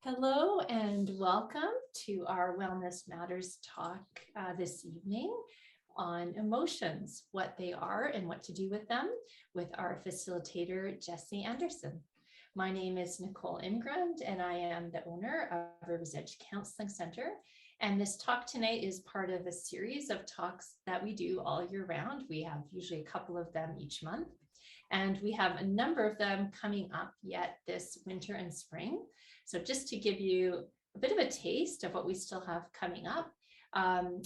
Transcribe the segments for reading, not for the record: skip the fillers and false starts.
Hello and welcome to our Wellness Matters talk this evening on emotions, what they are and what to do with them, with our facilitator, Jessie Anderson. My name is Nicole Ingrand and I am the owner of Rivers Edge Counseling Center. And this talk tonight is part of a series of talks that we do all year round. We have usually a couple of them each month. And we have a number of them coming up yet this winter and spring. So just to give you a bit of a taste of what we still have coming up,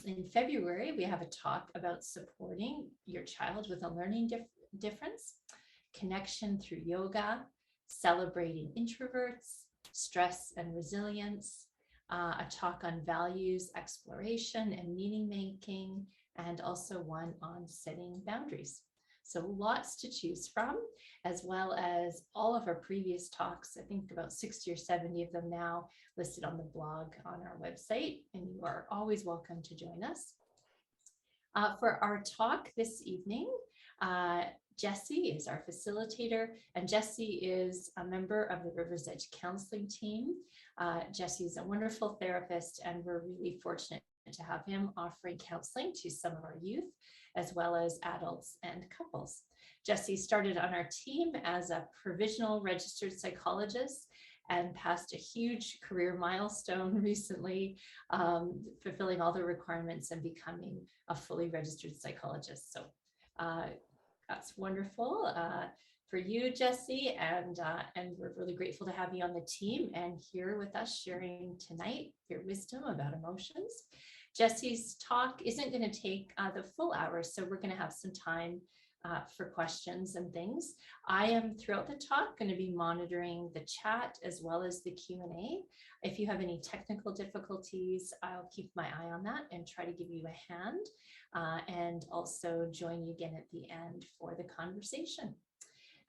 in February, we have a talk about supporting your child with a learning difference, connection through yoga, celebrating introverts, stress and resilience, a talk on values, exploration and meaning making, and also one on setting boundaries. So lots to choose from, as well as all of our previous talks. I think about 60 or 70 of them now listed on the blog on our website, and you are always welcome to join us. For our talk this evening, Jessie is our facilitator, and Jessie is a member of the Rivers Edge counseling team. Jessie is a wonderful therapist, and we're really fortunate to have him offering counseling to some of our youth, as well as adults and couples. Jessie started on our team as a provisional registered psychologist and passed a huge career milestone recently, fulfilling all the requirements and becoming a fully registered psychologist. So that's wonderful for you, Jessie, and we're really grateful to have you on the team and here with us sharing tonight your wisdom about emotions. Jessie's talk isn't going to take the full hour, so we're going to have some time for questions and things. I am throughout the talk going to be monitoring the chat as well as the Q&A. If you have any technical difficulties, I'll keep my eye on that and try to give you a hand and also join you again at the end for the conversation.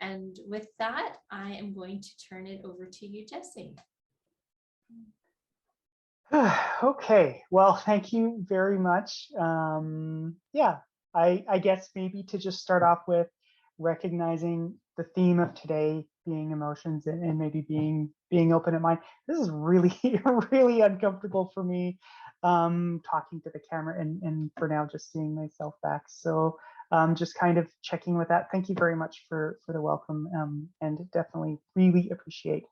And with that, I am going to turn it over to you, Jessie. Okay, well, thank you very much. Yeah, I guess maybe to just start off with recognizing the theme of today being emotions and maybe being open in mind. This is really, really uncomfortable for me talking to the camera and for now just seeing myself back. So just kind of checking with that. Thank you very much for the welcome and definitely really appreciate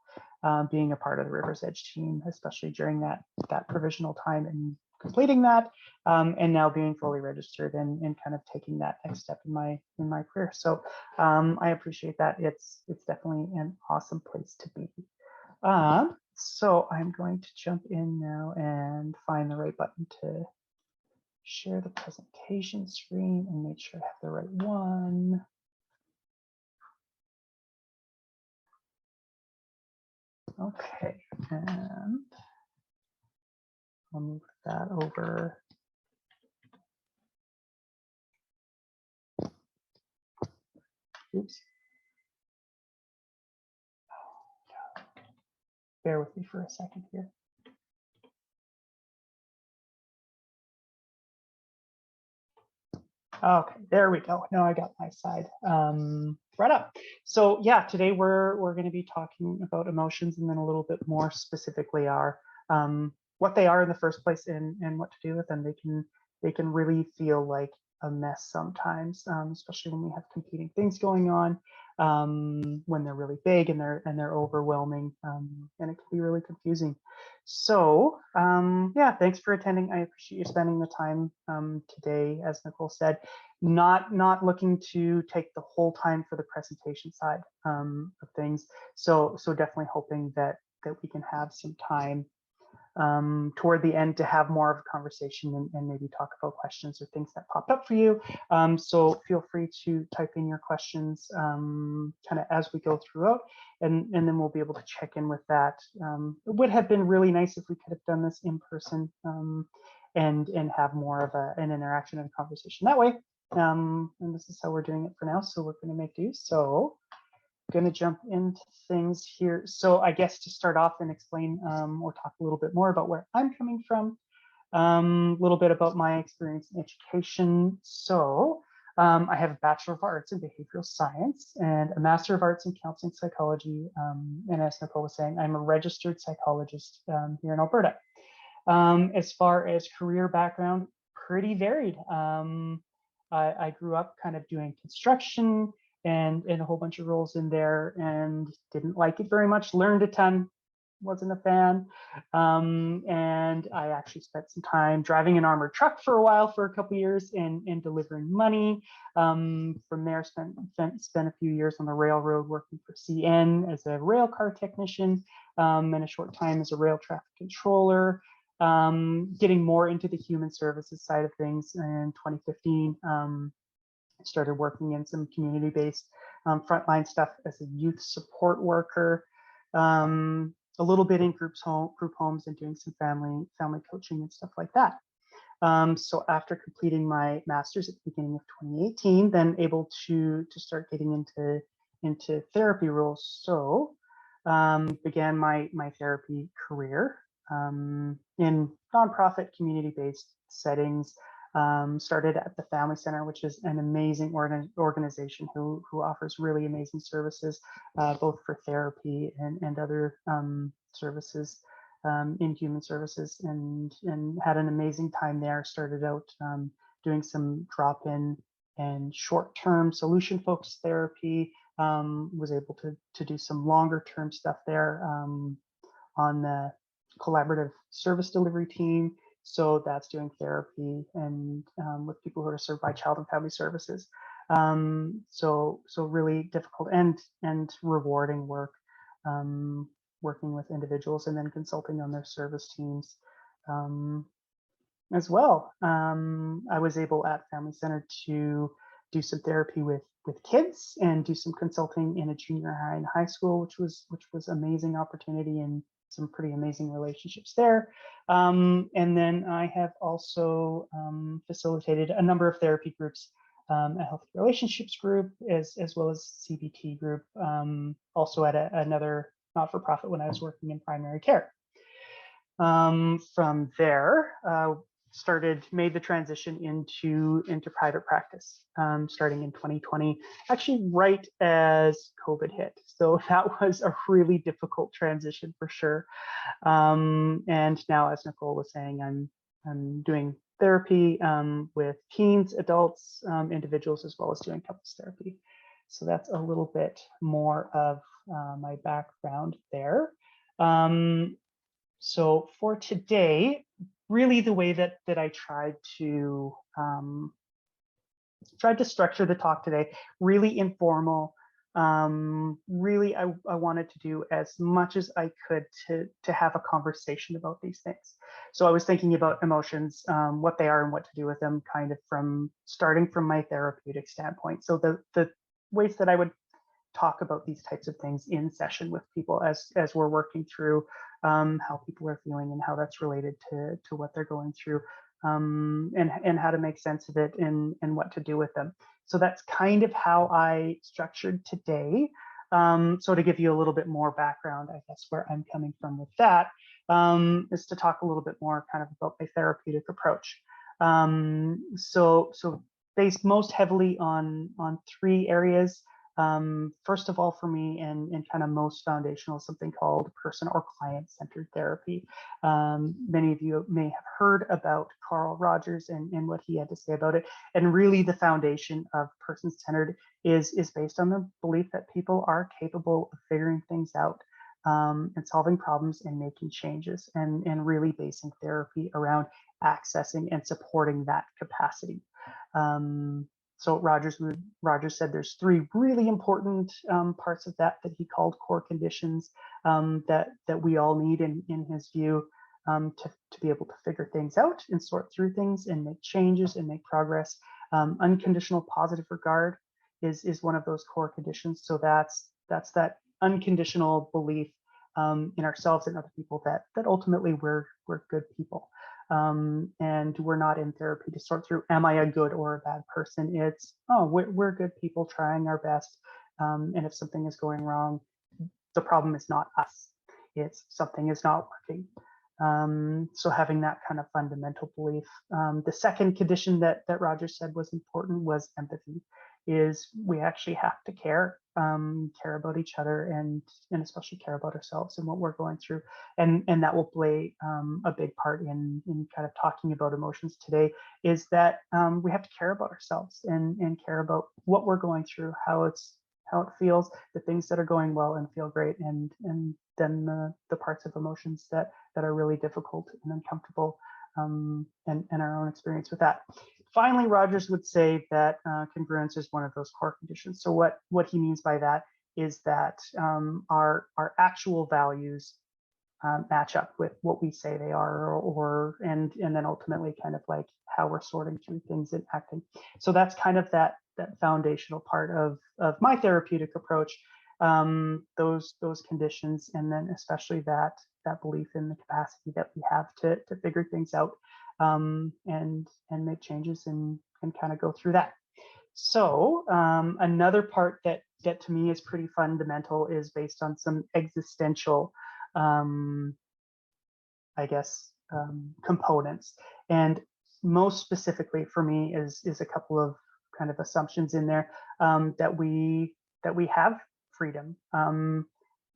being a part of the Rivers Edge team, especially during that provisional time and completing that, and now being fully registered and kind of taking that next step in my career. So I appreciate that. It's definitely an awesome place to be. So I'm going to jump in now and find the right button to share the presentation screen and make sure I have the right one. Okay, and I'll move that over. Oops. Bear with me for a second here. Okay, there we go. Now I got my side right up. So yeah, today we're going to be talking about emotions and then a little bit more specifically what they are in the first place and what to do with them. They can really feel like a mess sometimes, especially when we have competing things going on, when they're really big and they're overwhelming, and it can be really confusing. So yeah, thanks for attending. I appreciate you spending the time today, as Nicole said, not looking to take the whole time for the presentation side of things. So definitely hoping that we can have some time toward the end to have more of a conversation and maybe talk about questions or things that popped up for you. So feel free to type in your questions kind of as we go throughout, and then we'll be able to check in with that. It would have been really nice if we could have done this in person and have more of an interaction and conversation that way. And this is how we're doing it for now. So we're going to make do. So going to jump into things here. So I guess to start off and explain or talk a little bit more about where I'm coming from, a little bit about my experience in education. So I have a Bachelor of Arts in Behavioral Science and a Master of Arts in Counseling Psychology. And as Nicole was saying, I'm a registered psychologist here in Alberta. As far as career background, pretty varied. I grew up kind of doing construction and a whole bunch of roles in there and didn't like it very much, learned a ton, wasn't a fan. And I actually spent some time driving an armored truck for a while for a couple of years and delivering money. From there, spent a few years on the railroad working for CN as a rail car technician, and a short time as a rail traffic controller. Getting more into the human services side of things in 2015. I started working in some community-based frontline stuff as a youth support worker, a little bit in group homes and doing some family coaching and stuff like that. So after completing my master's at the beginning of 2018, then able to start getting into therapy roles. So began my therapy career in nonprofit community-based settings. Started at the Family Center, which is an amazing organization who offers really amazing services, both for therapy and other services in human services, and had an amazing time there. Started out doing some drop-in and short-term solution-focused therapy. Was able to do some longer-term stuff there on the collaborative service delivery team. So that's doing therapy and with people who are served by Child and Family Services. So really difficult and rewarding work, working with individuals and then consulting on their service teams as well. I was able at Family Center to do some therapy with kids and do some consulting in a junior high and high school, which was amazing opportunity and some pretty amazing relationships there. And then I have also facilitated a number of therapy groups, a healthy relationships group, as well as CBT group, also at another not-for-profit when I was working in primary care. From there, made the transition into private practice, starting in 2020, actually right as COVID hit. So that was a really difficult transition for sure. And now, as Nicole was saying, I'm doing therapy with teens, adults, individuals, as well as doing couples therapy. So that's a little bit more of my background there. So for today, really the way that I tried to structure the talk today, really informal. Really, I wanted to do as much as I could to have a conversation about these things. So I was thinking about emotions, what they are and what to do with them, kind of starting from my therapeutic standpoint. So the ways that I would talk about these types of things in session with people as we're working through how people are feeling and how that's related to what they're going through, and how to make sense of it and what to do with them. So that's kind of how I structured today. So to give you a little bit more background, I guess where I'm coming from with that is to talk a little bit more kind of about my therapeutic approach. So based most heavily on three areas. First of all, for me, and kind of most foundational, is something called person or client-centered therapy. Many of you may have heard about Carl Rogers and what he had to say about it. And really, the foundation of person-centered is based on the belief that people are capable of figuring things out and solving problems and making changes, and really basing therapy around accessing and supporting that capacity. So Rogers said there's three really important parts of that he called core conditions that we all need in his view to be able to figure things out and sort through things and make changes and make progress. Unconditional positive regard is one of those core conditions. So that's that unconditional belief in ourselves and other people that ultimately we're good people. And we're not in therapy to sort through, am I a good or a bad person? It's, oh, we're good people trying our best. And if something is going wrong, the problem is not us. It's something is not working. So having that kind of fundamental belief. The second condition that Roger said was important was empathy. Is we actually have to care about each other, and especially care about ourselves and what we're going through, and that will play a big part in kind of talking about emotions today. Is that we have to care about ourselves and care about what we're going through, how it feels, the things that are going well and feel great, and then the parts of emotions that are really difficult and uncomfortable, and our own experience with that. Finally, Rogers would say that congruence is one of those core conditions. So what he means by that is that our actual values match up with what we say they are, and then ultimately kind of like how we're sorting through things and acting. So that's kind of that foundational part of my therapeutic approach. Those conditions, and then especially that belief in the capacity that we have to figure things out, and make changes and kind of go through that. So another part that to me is pretty fundamental is based on some existential, I guess, components. And most specifically for me is a couple of kind of assumptions in there, that we have freedom,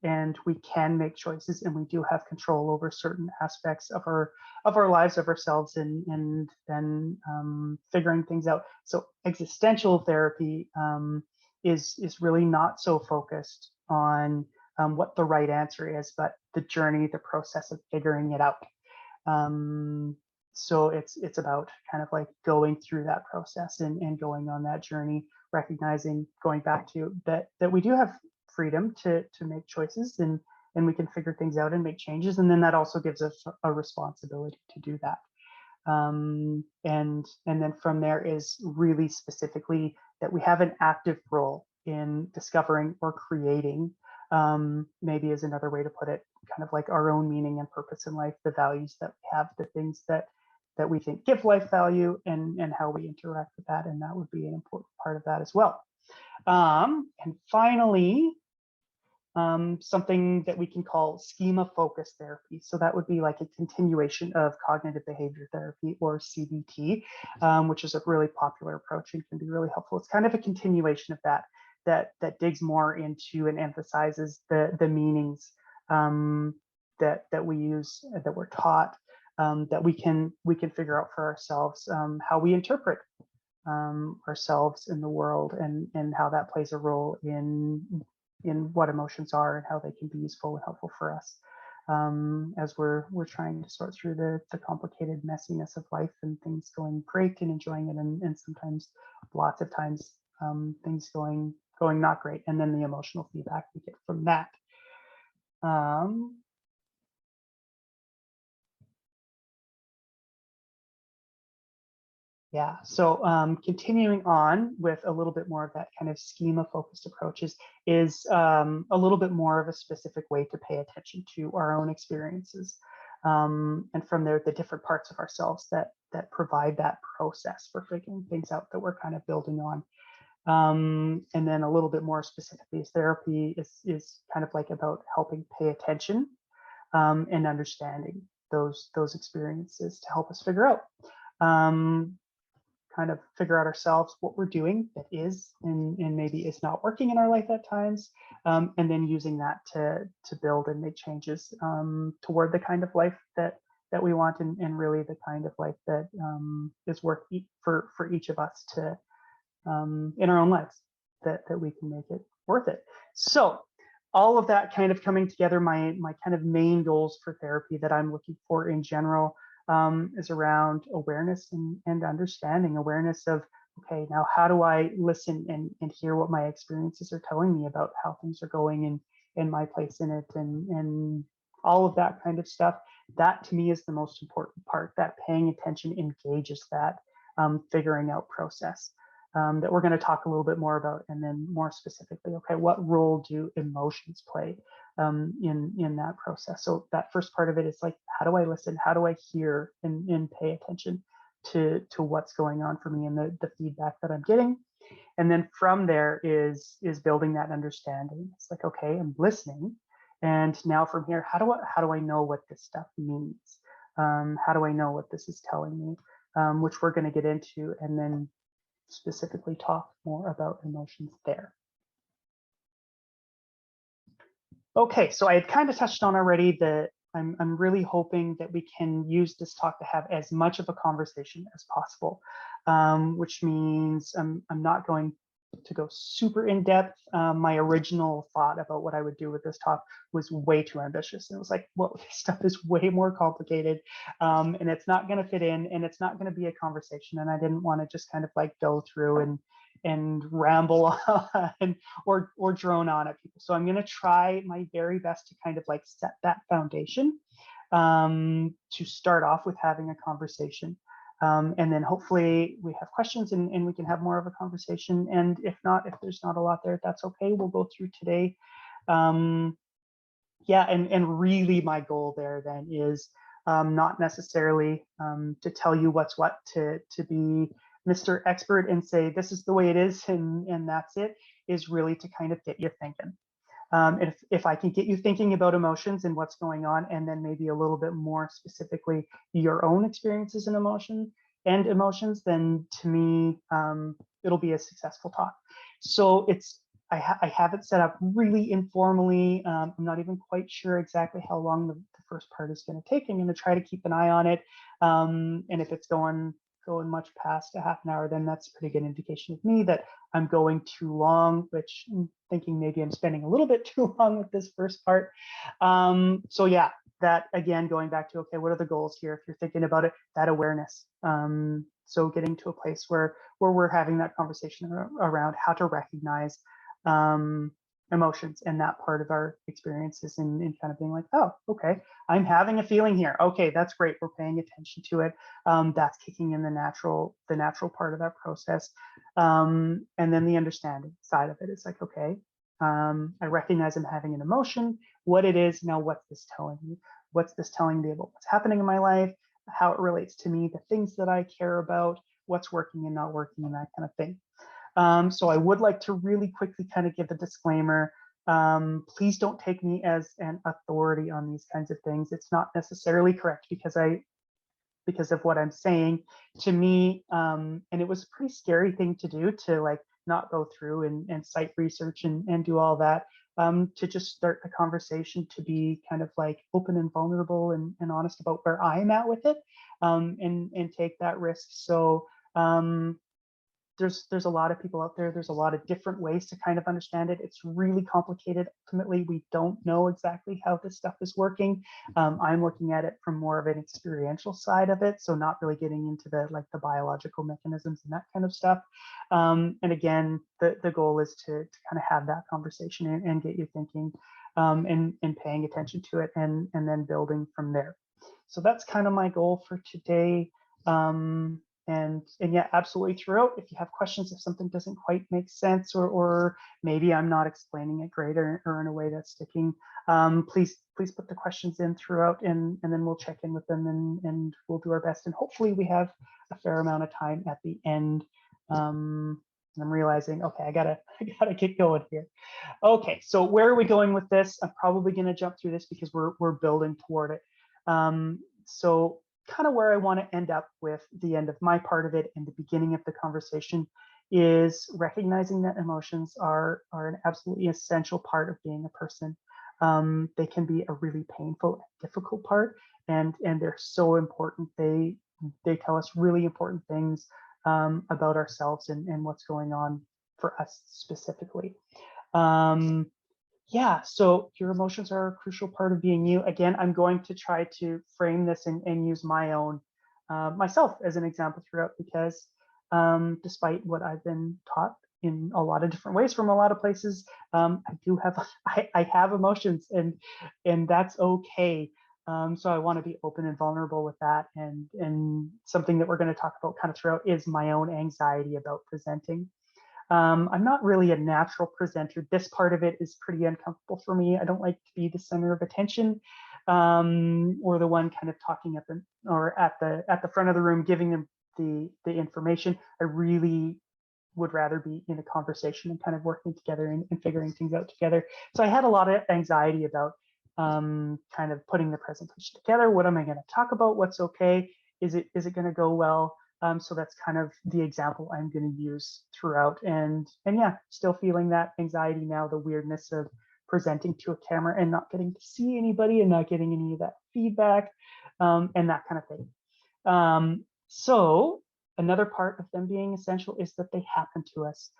and we can make choices, and we do have control over certain aspects of our lives, of ourselves, and then figuring things out. So existential therapy is really not so focused on what the right answer is, but the journey, the process of figuring it out. So it's about kind of like going through that process and going on that journey, recognizing, going back to that we do have freedom to make choices, and we can figure things out and make changes, and then that also gives us a responsibility to do that. And then from there is really specifically that we have an active role in discovering or creating, maybe is another way to put it, kind of like our own meaning and purpose in life, the values that we have, the things that we think give life value, and how we interact with that. And that would be an important part of that as well. And finally, something that we can call schema-focused therapy. So that would be like a continuation of cognitive behavior therapy, or CBT, which is a really popular approach and can be really helpful. It's kind of a continuation of that digs more into and emphasizes the meanings that we use, that we're taught, that we can figure out for ourselves, how we interpret ourselves in the world, and how that plays a role in what emotions are and how they can be useful and helpful for us, as we're trying to sort through the complicated messiness of life, and things going great and enjoying it, and sometimes, lots of times, things going not great, and then the emotional feedback we get from that. Yeah, so continuing on with a little bit more of that kind of schema-focused approaches is a little bit more of a specific way to pay attention to our own experiences. And from there, the different parts of ourselves that provide that process for figuring things out that we're kind of building on. And then a little bit more specifically, therapy is kind of like about helping pay attention, and understanding those experiences to help us figure out, kind of figure out ourselves what we're doing that is and maybe is not working in our life at times, and then using that to build and make changes toward the kind of life that we want, and really the kind of life that is worth for each of us to, in our own lives, that we can make it worth it. So all of that kind of coming together, my kind of main goals for therapy that I'm looking for in general, is around awareness and understanding. Awareness of, okay, now how do I listen and hear what my experiences are telling me about how things are going and my place in it, and all of that kind of stuff. That to me is the most important part, that paying attention engages that figuring out process, that we're going to talk a little bit more about. And then more specifically, okay, what role do emotions play in that process? So that first part of it is like, how do I listen? How do I hear and pay attention to what's going on for me and the feedback that I'm getting? And then from there is building that understanding. It's like, okay, I'm listening, And now from here, how do I know what this stuff means? How do I know what this is telling me? Which we're going to get into, and then specifically talk more about emotions there. Okay, so I had kind of touched on already that I'm really hoping that we can use this talk to have as much of a conversation as possible, which means I'm not going to go super in depth. My original thought about what I would do with this talk was way too ambitious. And it was like, well, this stuff is way more complicated, and it's not going to fit in, and it's not going to be a conversation. And I didn't want to just kind of like go through and ramble on or drone on at people. So I'm going to try my very best to kind of like set that foundation to start off with having a conversation. And then hopefully we have questions and we can have more of a conversation. And if not, if there's not a lot there, that's okay. We'll go through today. Yeah, and really my goal there then is not necessarily to tell you what's what, to be Mr. Expert and say, this is the way it is and that's it, is really to kind of get you thinking. If I can get you thinking about emotions and what's going on, and then maybe a little bit more specifically your own experiences and emotions, then to me, it'll be a successful talk. So I have it set up really informally. I'm not even quite sure exactly how long the first part is going to take. I'm going to try to keep an eye on it. And if it's going much past a half an hour, then that's a pretty good indication of me that I'm going too long, which I'm thinking maybe I'm spending a little bit too long with this first part. So yeah, that again, going back to, okay, what are the goals here? If you're thinking about it, that awareness. So getting to a place where we're having that conversation around how to recognize emotions and that part of our experiences, and kind of being like, oh, okay, I'm having a feeling here. Okay, that's great. We're paying attention to it. That's kicking in the natural part of that process. And then the understanding side of it is like, okay, I recognize I'm having an emotion, what it is. Now, what's this telling me? What's this telling me about what's happening in my life, how it relates to me, the things that I care about, what's working and not working, and that kind of thing. So I would like to really quickly kind of give a disclaimer. Please don't take me as an authority on these kinds of things. It's not necessarily correct because of what I'm saying. To me, and it was a pretty scary thing to do, to like not go through and cite research and do all that, to just start the conversation, to be kind of like open and vulnerable and honest about where I'm at with it, and take that risk. So there's a lot of people out there. There's a lot of different ways to kind of understand it. It's really complicated. Ultimately, we don't know exactly how this stuff is working. I'm looking at it from more of an experiential side of it, so not really getting into the biological mechanisms and that kind of stuff. And again, the goal is to kind of have that conversation and get you thinking, and paying attention to it, and then building from there. So that's kind of my goal for today. And yeah, absolutely throughout, if you have questions, if something doesn't quite make sense, or maybe I'm not explaining it great, or in a way that's sticking, please put the questions in throughout, and then we'll check in with them, and we'll do our best. And hopefully we have a fair amount of time at the end. I'm realizing, okay, I gotta get going here. Okay, so where are we going with this? I'm probably gonna jump through this because we're building toward it. So kind of where I want to end up with the end of my part of it and the beginning of the conversation is recognizing that emotions are an absolutely essential part of being a person. They can be a really painful and difficult part, and they're so important. They tell us really important things about ourselves and what's going on for us specifically. Yeah, so your emotions are a crucial part of being you. Again, I'm going to try to frame this and use my own, myself as an example throughout, because despite what I've been taught in a lot of different ways from a lot of places, I do have, I have emotions, and that's okay. So I want to be open and vulnerable with that. And something that we're going to talk about kind of throughout is my own anxiety about presenting. I'm not really a natural presenter. This part of it is pretty uncomfortable for me. I don't like to be the center of attention, or the one kind of talking at the front of the room, giving them the information. I really would rather be in a conversation and kind of working together and figuring things out together. So I had a lot of anxiety about kind of putting the presentation together. What am I going to talk about? What's okay? Is it going to go well? So that's kind of the example I'm going to use throughout. And yeah, still feeling that anxiety now, the weirdness of presenting to a camera and not getting to see anybody and not getting any of that feedback, and that kind of thing. So another part of them being essential is that they happen to us.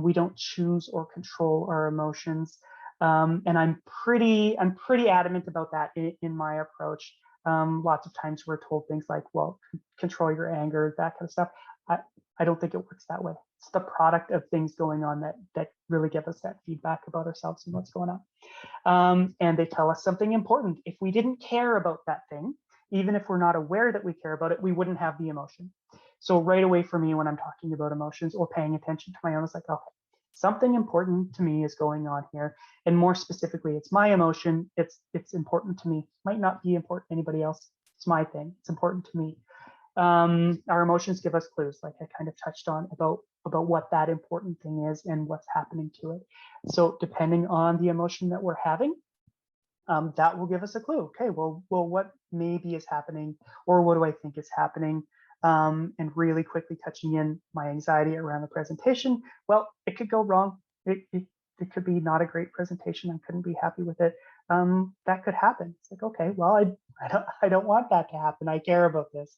We don't choose or control our emotions. And I'm pretty adamant about that in my approach. Lots of times we're told things like, well, control your anger, that kind of stuff. I don't think it works that way. It's the product of things going on that really give us that feedback about ourselves and what's going on. And they tell us something important. If we didn't care about that thing, even if we're not aware that we care about it, we wouldn't have the emotion. So right away for me, when I'm talking about emotions or paying attention to my own, it's like, okay, something important to me is going on here. And more specifically, it's my emotion. It's important to me. Might not be important to anybody else. It's my thing. It's important to me. Our emotions give us clues, like I kind of touched on, about what that important thing is and what's happening to it. So depending on the emotion that we're having, that will give us a clue. Okay, well, what maybe is happening, or what do I think is happening? And really quickly touching in my anxiety around the presentation. Well, it could go wrong. It could be not a great presentation. I couldn't be happy with it. That could happen. It's like, okay, well, I don't want that to happen. I care about this.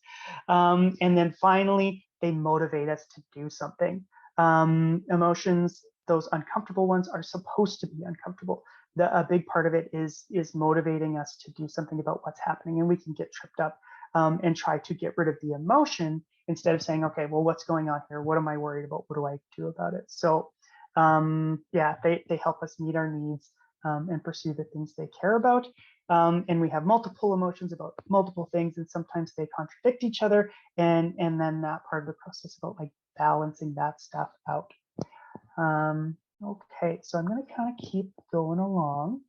And then finally, they motivate us to do something. Emotions, those uncomfortable ones, are supposed to be uncomfortable. A big part of it is motivating us to do something about what's happening, and we can get tripped up and try to get rid of the emotion instead of saying, okay, well, what's going on here? What am I worried about? What do I do about it? So yeah, they help us meet our needs and pursue the things they care about. And we have multiple emotions about multiple things, and sometimes they contradict each other. And then that part of the process about like balancing that stuff out. Okay, so I'm going to kind of keep going along.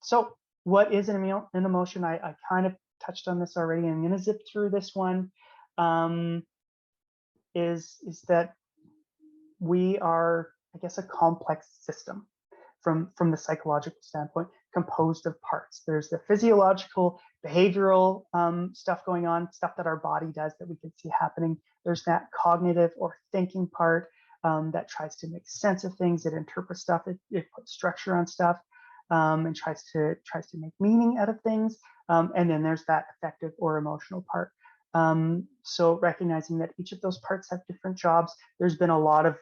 So what is an emotion? I kind of touched on this already. I'm going to zip through this one. Is that we are, I guess, a complex system from the psychological standpoint, composed of parts. There's the physiological, behavioral stuff going on, stuff that our body does that we can see happening. There's that cognitive or thinking part that tries to make sense of things. It interprets stuff. It puts structure on stuff and tries to make meaning out of things. And then there's that affective or emotional part. So recognizing that each of those parts have different jobs. There's been a lot of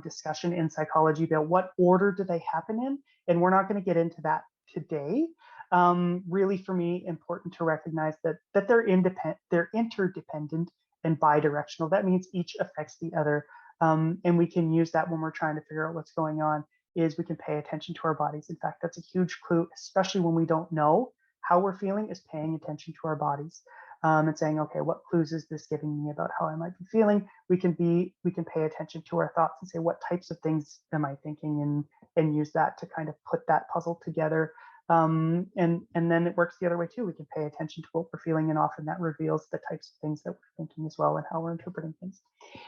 discussion in psychology about what order do they happen in, and we're not going to get into that today. Really, for me, important to recognize that they're interdependent and bidirectional. That means each affects the other, and we can use that when we're trying to figure out what's going on. Is we can pay attention to our bodies. In fact, that's a huge clue, especially when we don't know how we're feeling, is paying attention to our bodies. And saying, okay, what clues is this giving me about how I might be feeling? We can pay attention to our thoughts and say, what types of things am I thinking, and use that to kind of put that puzzle together. And then it works the other way too. We can pay attention to what we're feeling, and often that reveals the types of things that we're thinking as well and how we're interpreting things.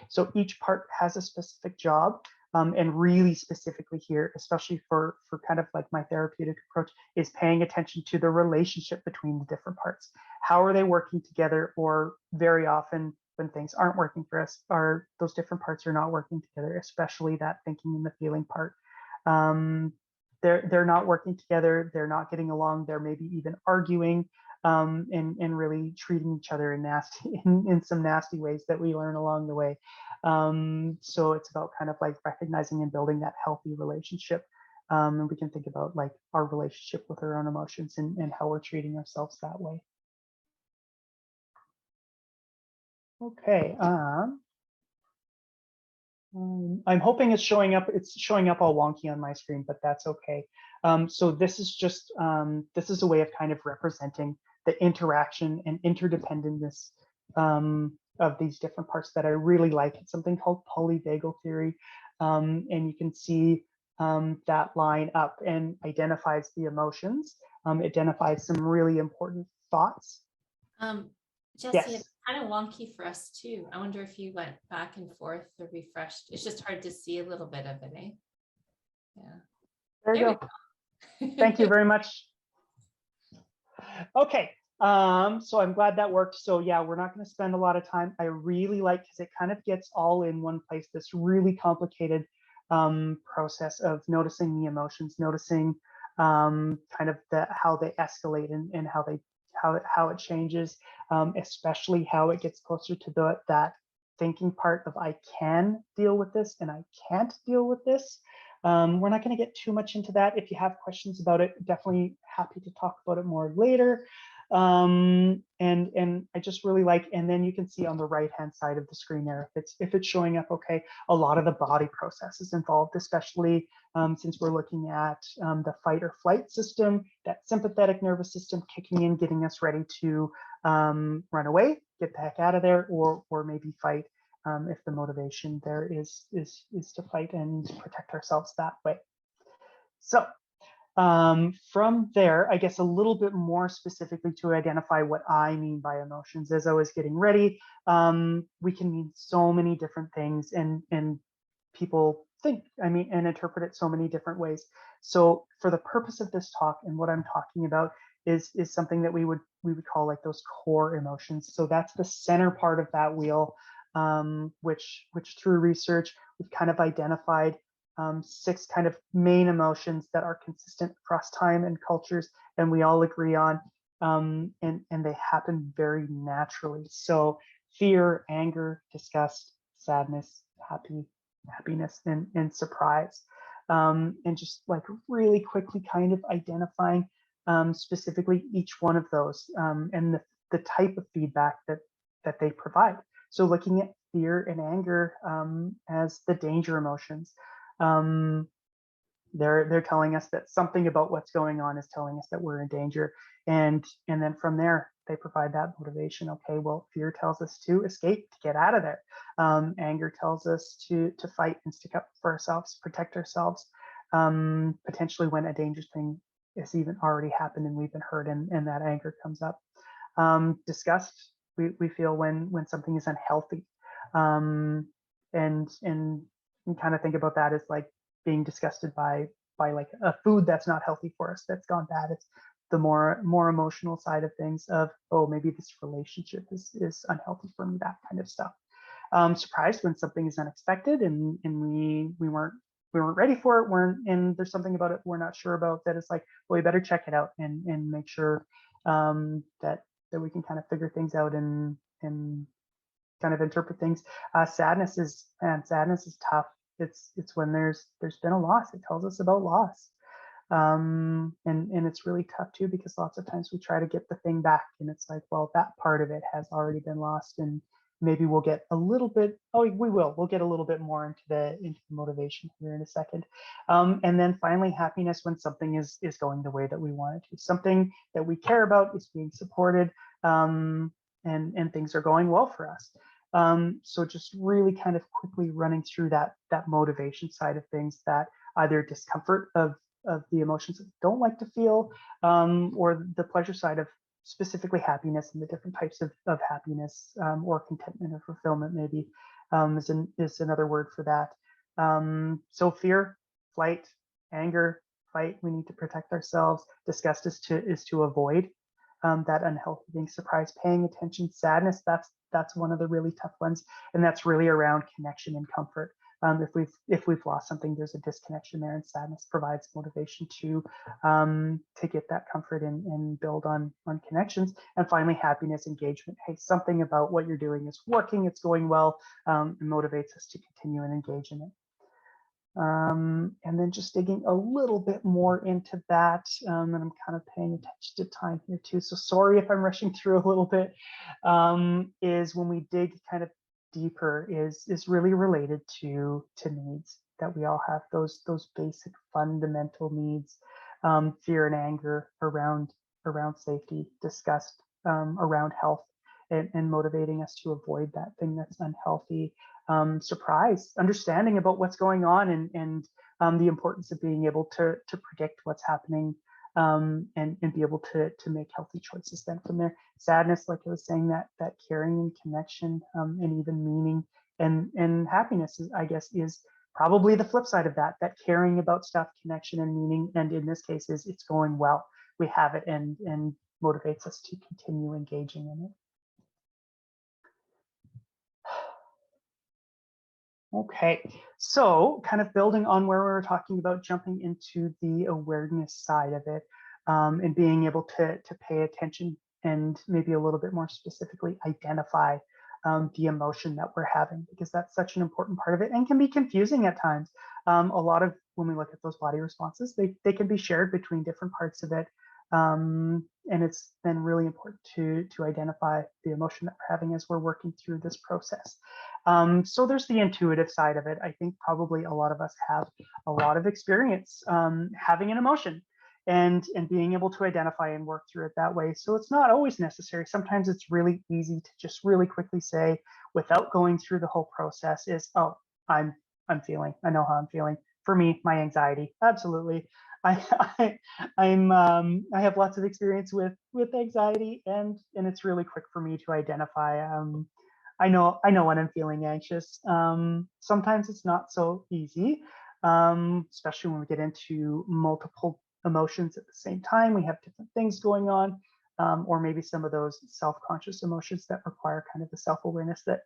So each part has a specific job. And really specifically here, especially for kind of like my therapeutic approach, is paying attention to the relationship between the different parts. How are they working together? Or very often when things aren't working for us, those different parts are not working together, especially that thinking and the feeling part. They're not working together. They're not getting along. They're maybe even arguing and really treating each other in some nasty ways that we learn along the way. So it's about kind of like recognizing and building that healthy relationship. And we can think about like our relationship with our own emotions and how we're treating ourselves that way. Okay. I'm hoping it's showing up. It's showing up all wonky on my screen, but that's okay. So this is just this is a way of kind of representing the interaction and interdependence of these different parts that I really like. It's something called polyvagal theory, and you can see that line up and identifies the emotions, identifies some really important thoughts. Jesse, Yes. it's kind of wonky for us too. I wonder if you went back and forth or refreshed. It's just hard to see a little bit of it, eh? Yeah. There you go. Thank you very much. Okay, so I'm glad that worked. So yeah, we're not going to spend a lot of time. I really like, because it kind of gets all in one place, this really complicated process of noticing the emotions, noticing kind of how they escalate and how it changes, especially how it gets closer to that thinking part of I can deal with this and I can't deal with this. We're not going to get too much into that. If you have questions about it, definitely happy to talk about it more later. And I just really like, and then you can see on the right hand side of the screen there, if it's showing up okay, a lot of the body processes involved, especially since we're looking at the fight or flight system, that sympathetic nervous system kicking in, getting us ready to run away, get the heck out of there, or maybe fight if the motivation there is to fight and protect ourselves that way. So from there, I guess a little bit more specifically to identify what I mean by emotions. As I was getting ready, we can mean so many different things, and people think, I mean, and interpret it so many different ways. So for the purpose of this talk, and what I'm talking about is something that we would call like those core emotions. So that's the center part of that wheel, which through research we've kind of identified 6 kind of main emotions that are consistent across time and cultures, and we all agree on, and they happen very naturally. So fear, anger, disgust, sadness, happiness, and surprise, and just like really quickly kind of identifying specifically each one of those, and the type of feedback that they provide. So looking at fear and anger as the danger emotions. Um, they're telling us that something about what's going on is telling us that we're in danger, and then from there they provide that motivation. Okay, well, fear tells us to escape, to get out of there. Anger tells us to fight and stick up for ourselves, protect ourselves, potentially when a dangerous thing has even already happened and we've been hurt, and that anger comes up. Disgust, we feel when something is unhealthy, and kind of think about that as like being disgusted by like a food that's not healthy for us, that's gone bad. It's the more emotional side of things of, oh, maybe this relationship is unhealthy for me, that kind of stuff. Surprised when something is unexpected, and we weren't ready for it, and there's something about it we're not sure about, that it's like, well, we better check it out and make sure that we can kind of figure things out and kind of interpret things. Sadness is tough. It's when there's been a loss. It tells us about loss, and it's really tough too, because lots of times we try to get the thing back, and it's like, well, that part of it has already been lost, and maybe we'll get a little bit. Oh, we'll get a little bit more into the motivation here in a second, and then finally, happiness, when something is going the way that we want it to, something that we care about is being supported, and things are going well for us. So just really kind of quickly running through that motivation side of things, that either discomfort of the emotions that we don't like to feel, or the pleasure side of specifically happiness and the different types of happiness, or contentment or fulfillment maybe, is another word for that. So fear, flight, anger, fight, we need to protect ourselves. Disgust is to avoid that unhealthy thing. Surprise, paying attention. Sadness, that's one of the really tough ones, and that's really around connection and comfort. If we've lost something, there's a disconnection there, and sadness provides motivation to get that comfort and build on connections. And finally, happiness, engagement. Hey, something about what you're doing is working, it's going well, and motivates us to continue and engage in it. And then just digging a little bit more into that, and I'm kind of paying attention to time here too, so sorry if I'm rushing through a little bit, is when we dig kind of deeper is really related to needs that we all have, those basic fundamental needs, fear and anger around safety, disgust around health, and motivating us to avoid that thing that's unhealthy, surprise, understanding about what's going on, and the importance of being able to predict what's happening, and be able to make healthy choices then from there. Sadness, like I was saying, that caring and connection, and even meaning, and happiness is, I guess, is probably the flip side of that caring about stuff, connection and meaning, and in this case is it's going well. We have it, and motivates us to continue engaging in it. Okay, so kind of building on where we were talking about, jumping into the awareness side of it, and being able to pay attention and maybe a little bit more specifically identify the emotion that we're having, because that's such an important part of it and can be confusing at times. A lot of when we look at those body responses, they can be shared between different parts of it. And it's then really important to identify the emotion that we're having as we're working through this process. So there's the intuitive side of it. I think probably a lot of us have a lot of experience having an emotion and being able to identify and work through it that way. So it's not always necessary. Sometimes it's really easy to just really quickly say, without going through the whole process, is, oh, I'm feeling, I know how I'm feeling. For me, my anxiety, absolutely. I have lots of experience with anxiety, and it's really quick for me to identify. I know when I'm feeling anxious. Sometimes it's not so easy, especially when we get into multiple emotions at the same time. We have different things going on, or maybe some of those self-conscious emotions that require kind of the self-awareness that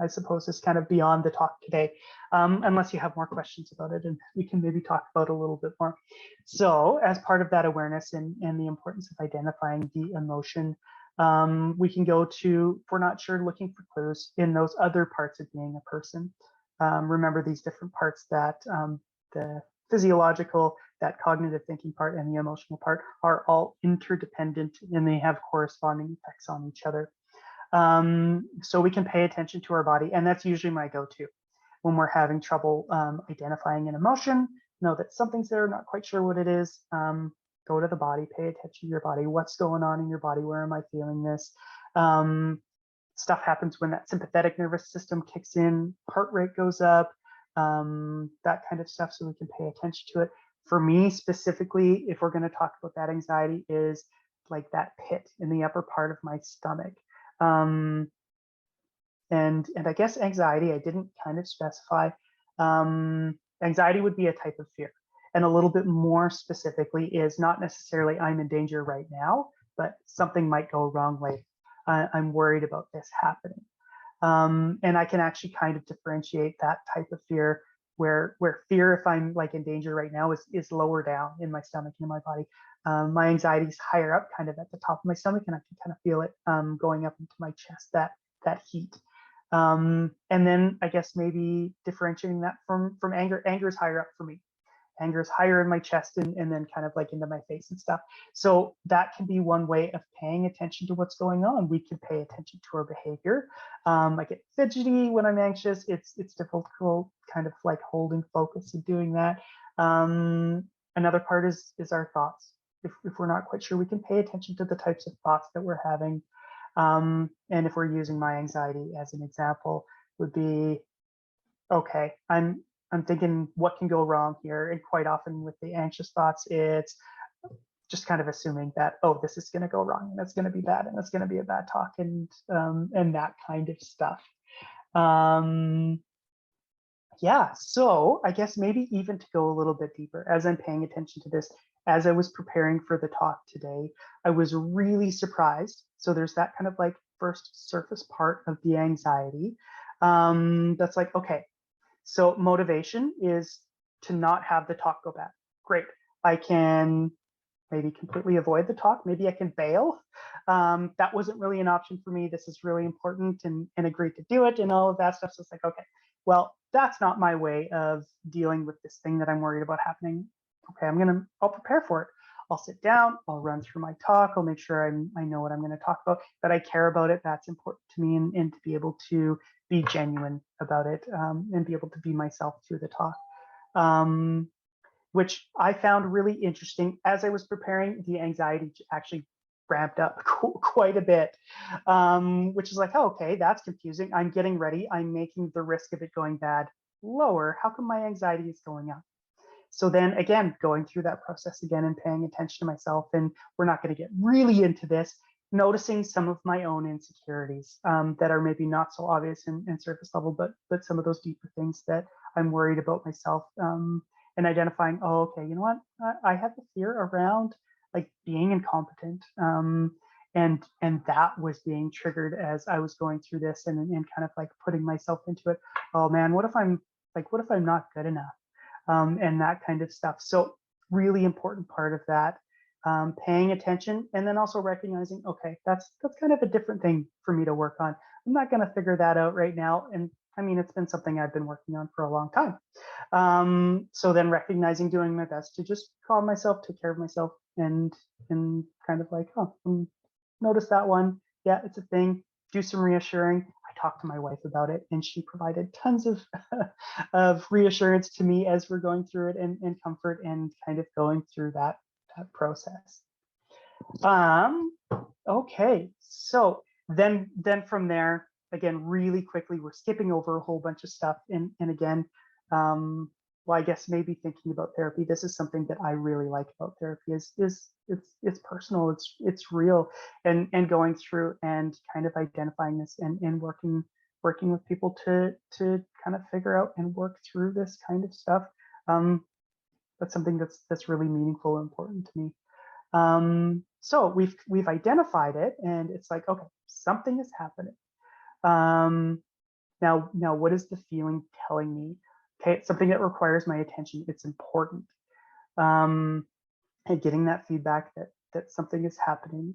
I suppose is kind of beyond the talk today, unless you have more questions about it, and we can maybe talk about a little bit more. So as part of that awareness and the importance of identifying the emotion, we can go to, if we're not sure, looking for clues in those other parts of being a person. Remember these different parts, that the physiological, that cognitive thinking part, and the emotional part are all interdependent, and they have corresponding effects on each other. So we can pay attention to our body, and that's usually my go-to when we're having trouble identifying an emotion. Know that something's there, not quite sure what it is. Go to the body, pay attention to your body. What's going on in your body? Where am I feeling this? Stuff happens when that sympathetic nervous system kicks in, heart rate goes up, that kind of stuff, so we can pay attention to it. For me specifically, if we're going to talk about that anxiety, is like that pit in the upper part of my stomach. And I guess anxiety, I didn't kind of specify. Anxiety would be a type of fear. And a little bit more specifically is not necessarily I'm in danger right now, but something might go wrong later. I'm worried about this happening. And I can actually kind of differentiate that type of fear where fear, if I'm like in danger right now, is lower down in my stomach and in my body. My anxiety is higher up, kind of at the top of my stomach, and I can kind of feel it going up into my chest, that heat. And then I guess maybe differentiating that from anger. Anger is higher up for me. Anger is higher in my chest and then kind of like into my face and stuff. So that can be one way of paying attention to what's going on. We can pay attention to our behavior. I get fidgety when I'm anxious. It's difficult kind of like holding focus and doing that. Another part is our thoughts. If we're not quite sure, we can pay attention to the types of thoughts that we're having. And if we're using my anxiety as an example, would be, okay, I'm thinking what can go wrong here. And quite often with the anxious thoughts, it's just kind of assuming that, oh, this is going to go wrong and it's going to be bad and it's going to be a bad talk and that kind of stuff. Yeah, so I guess maybe even to go a little bit deeper, as I'm paying attention to this, as I was preparing for the talk today, I was really surprised. So there's that kind of like first surface part of the anxiety. That's like, okay, so motivation is to not have the talk go bad. Great. I can maybe completely avoid the talk. Maybe I can bail. That wasn't really an option for me. This is really important, and agreed to do it and all of that stuff. So it's like, okay, well, that's not my way of dealing with this thing that I'm worried about happening. Okay, I'll prepare for it. I'll sit down, I'll run through my talk, I'll make sure I know what I'm going to talk about, that I care about it. That's important to me, and to be able to be genuine about it, and be able to be myself through the talk. Which I found really interesting. As I was preparing, the anxiety actually ramped up quite a bit, which is like, oh, okay, that's confusing. I'm getting ready. I'm making the risk of it going bad lower. How come my anxiety is going up? So then again, going through that process again and paying attention to myself, and we're not going to get really into this, noticing some of my own insecurities that are maybe not so obvious in surface level, but some of those deeper things that I'm worried about myself, and identifying, oh, okay, you know what, I have a fear around like being incompetent. And that was being triggered as I was going through this and kind of like putting myself into it. Oh man, what if I'm not good enough? And that kind of stuff. So really important part of that, paying attention, and then also recognizing, okay, that's kind of a different thing for me to work on. I'm not going to figure that out right now. And I mean, it's been something I've been working on for a long time. So then recognizing, doing my best to just calm myself, take care of myself, and kind of like, oh, notice that one. Yeah, it's a thing. Do some reassuring. I talked to my wife about it, and she provided tons of of reassurance to me as we're going through it, and comfort, and kind of going through that process. Okay, so then from there, again, really quickly, we're skipping over a whole bunch of stuff, and again, well, I guess maybe thinking about therapy, this is something that I really like about therapy is it's personal, it's real, and going through and kind of identifying this, and working with people to kind of figure out and work through this kind of stuff. That's something that's really meaningful and important to me. So we've identified it, and it's like, okay, something is happening. Now what is the feeling telling me? Okay, it's something that requires my attention. It's important. And getting that feedback that something is happening,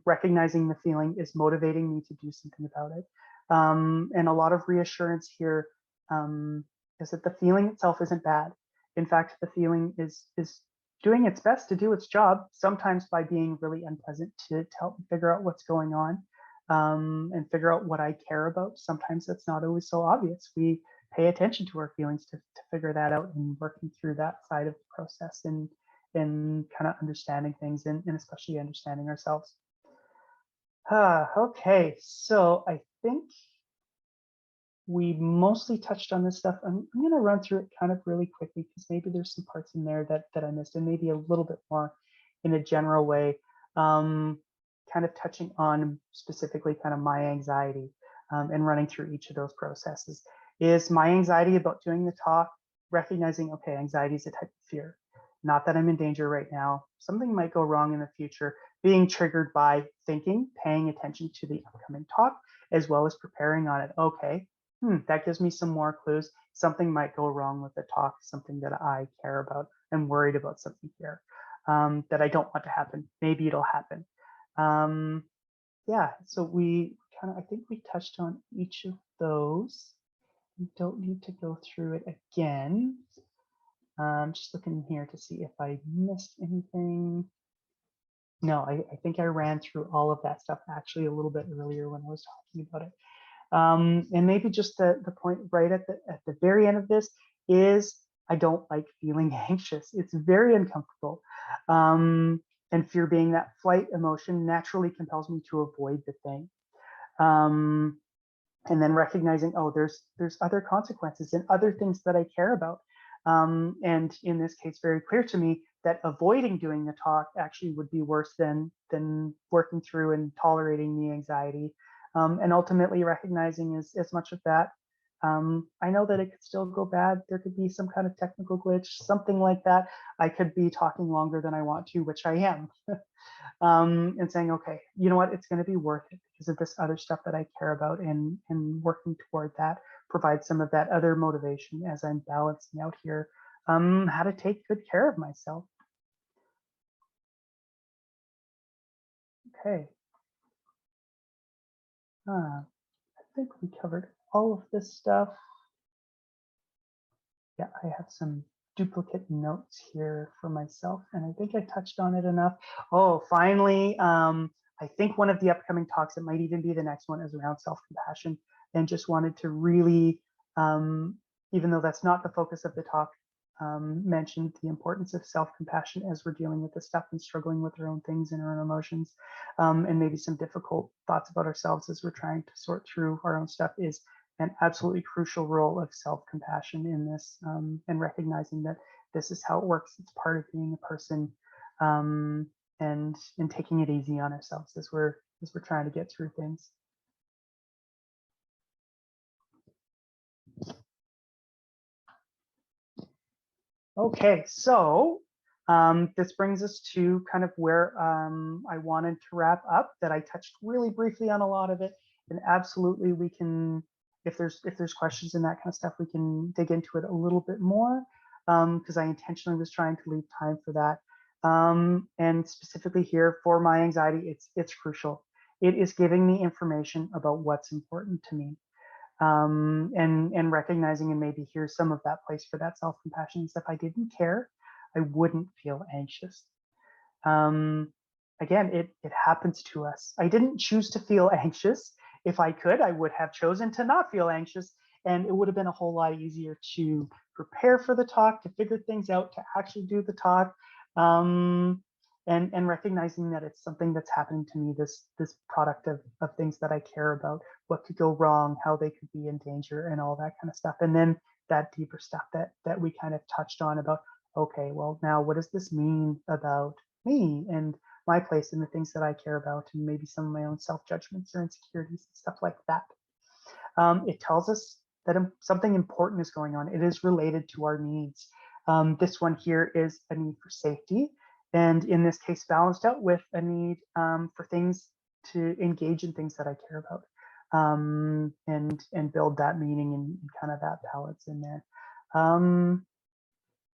recognizing the feeling is motivating me to do something about it. And a lot of reassurance here, is that the feeling itself isn't bad. In fact, the feeling is doing its best to do its job, sometimes by being really unpleasant to help me figure out what's going on, and figure out what I care about. Sometimes that's not always so obvious. We pay attention to our feelings to figure that out, and working through that side of the process, and kind of understanding things, and especially understanding ourselves. Okay, so I think we mostly touched on this stuff. I'm going to run through it kind of really quickly, because maybe there's some parts in there that I missed, and maybe a little bit more in a general way, kind of touching on specifically kind of my anxiety, and running through each of those processes. Is my anxiety about doing the talk, recognizing, okay, anxiety is a type of fear. Not that I'm in danger right now. Something might go wrong in the future, being triggered by thinking, paying attention to the upcoming talk, as well as preparing on it. Okay, that gives me some more clues. Something might go wrong with the talk, something that I care about. I'm worried about something here, that I don't want to happen. Maybe it'll happen. Yeah, so we kind of, I think we touched on each of those. We don't need to go through it again. Just looking here to see if I missed anything. No, I think I ran through all of that stuff actually a little bit earlier when I was talking about it. And maybe just the point right at the very end of this is, I don't like feeling anxious. It's very uncomfortable. And fear, being that flight emotion, naturally compels me to avoid the thing. And then recognizing, oh, there's other consequences and other things that I care about. And in this case, very clear to me that avoiding doing the talk actually would be worse than working through and tolerating the anxiety. And ultimately recognizing as much of that, I know that it could still go bad. There could be some kind of technical glitch, something like that. I could be talking longer than I want to, which I am. And saying, okay, you know what, it's going to be worth it because of this other stuff that I care about, and working toward that provides some of that other motivation as I'm balancing out here, how to take good care of myself. Okay. I think we covered all of this stuff. Yeah, I have some duplicate notes here for myself, and I think I touched on it enough. Oh, finally, I think one of the upcoming talks, it might even be the next one, is around self-compassion, and just wanted to really, even though that's not the focus of the talk, mention the importance of self-compassion as we're dealing with this stuff and struggling with our own things and our own emotions, and maybe some difficult thoughts about ourselves as we're trying to sort through our own stuff, is an absolutely crucial role of self-compassion in this, and recognizing that this is how it works. It's part of being a person, and taking it easy on ourselves as we're trying to get through things. Okay, so This brings us to kind of where I wanted to wrap up, that I touched really briefly on a lot of it. And absolutely we can, if there's questions and that kind of stuff, we can dig into it a little bit more, because I intentionally was trying to leave time for that. And specifically here for my anxiety, it's crucial. It is giving me information about what's important to me. And recognizing, and maybe here's some of that place for that self-compassion, is if I didn't care, I wouldn't feel anxious. Again, it happens to us. I didn't choose to feel anxious. If I could, I would have chosen to not feel anxious, and it would have been a whole lot easier to prepare for the talk, to figure things out, to actually do the talk. And recognizing that it's something that's happening to me, this product of things that I care about, what could go wrong, how they could be in danger, and all that kind of stuff. And then that deeper stuff that we kind of touched on about, okay, well, now what does this mean about me and my place in the things that I care about, and maybe some of my own self-judgments or insecurities and stuff like that. It tells us that something important is going on. It is related to our needs. This one here is a need for safety, and in this case balanced out with a need for things to engage in things that I care about, and build that meaning and kind of that balance in there.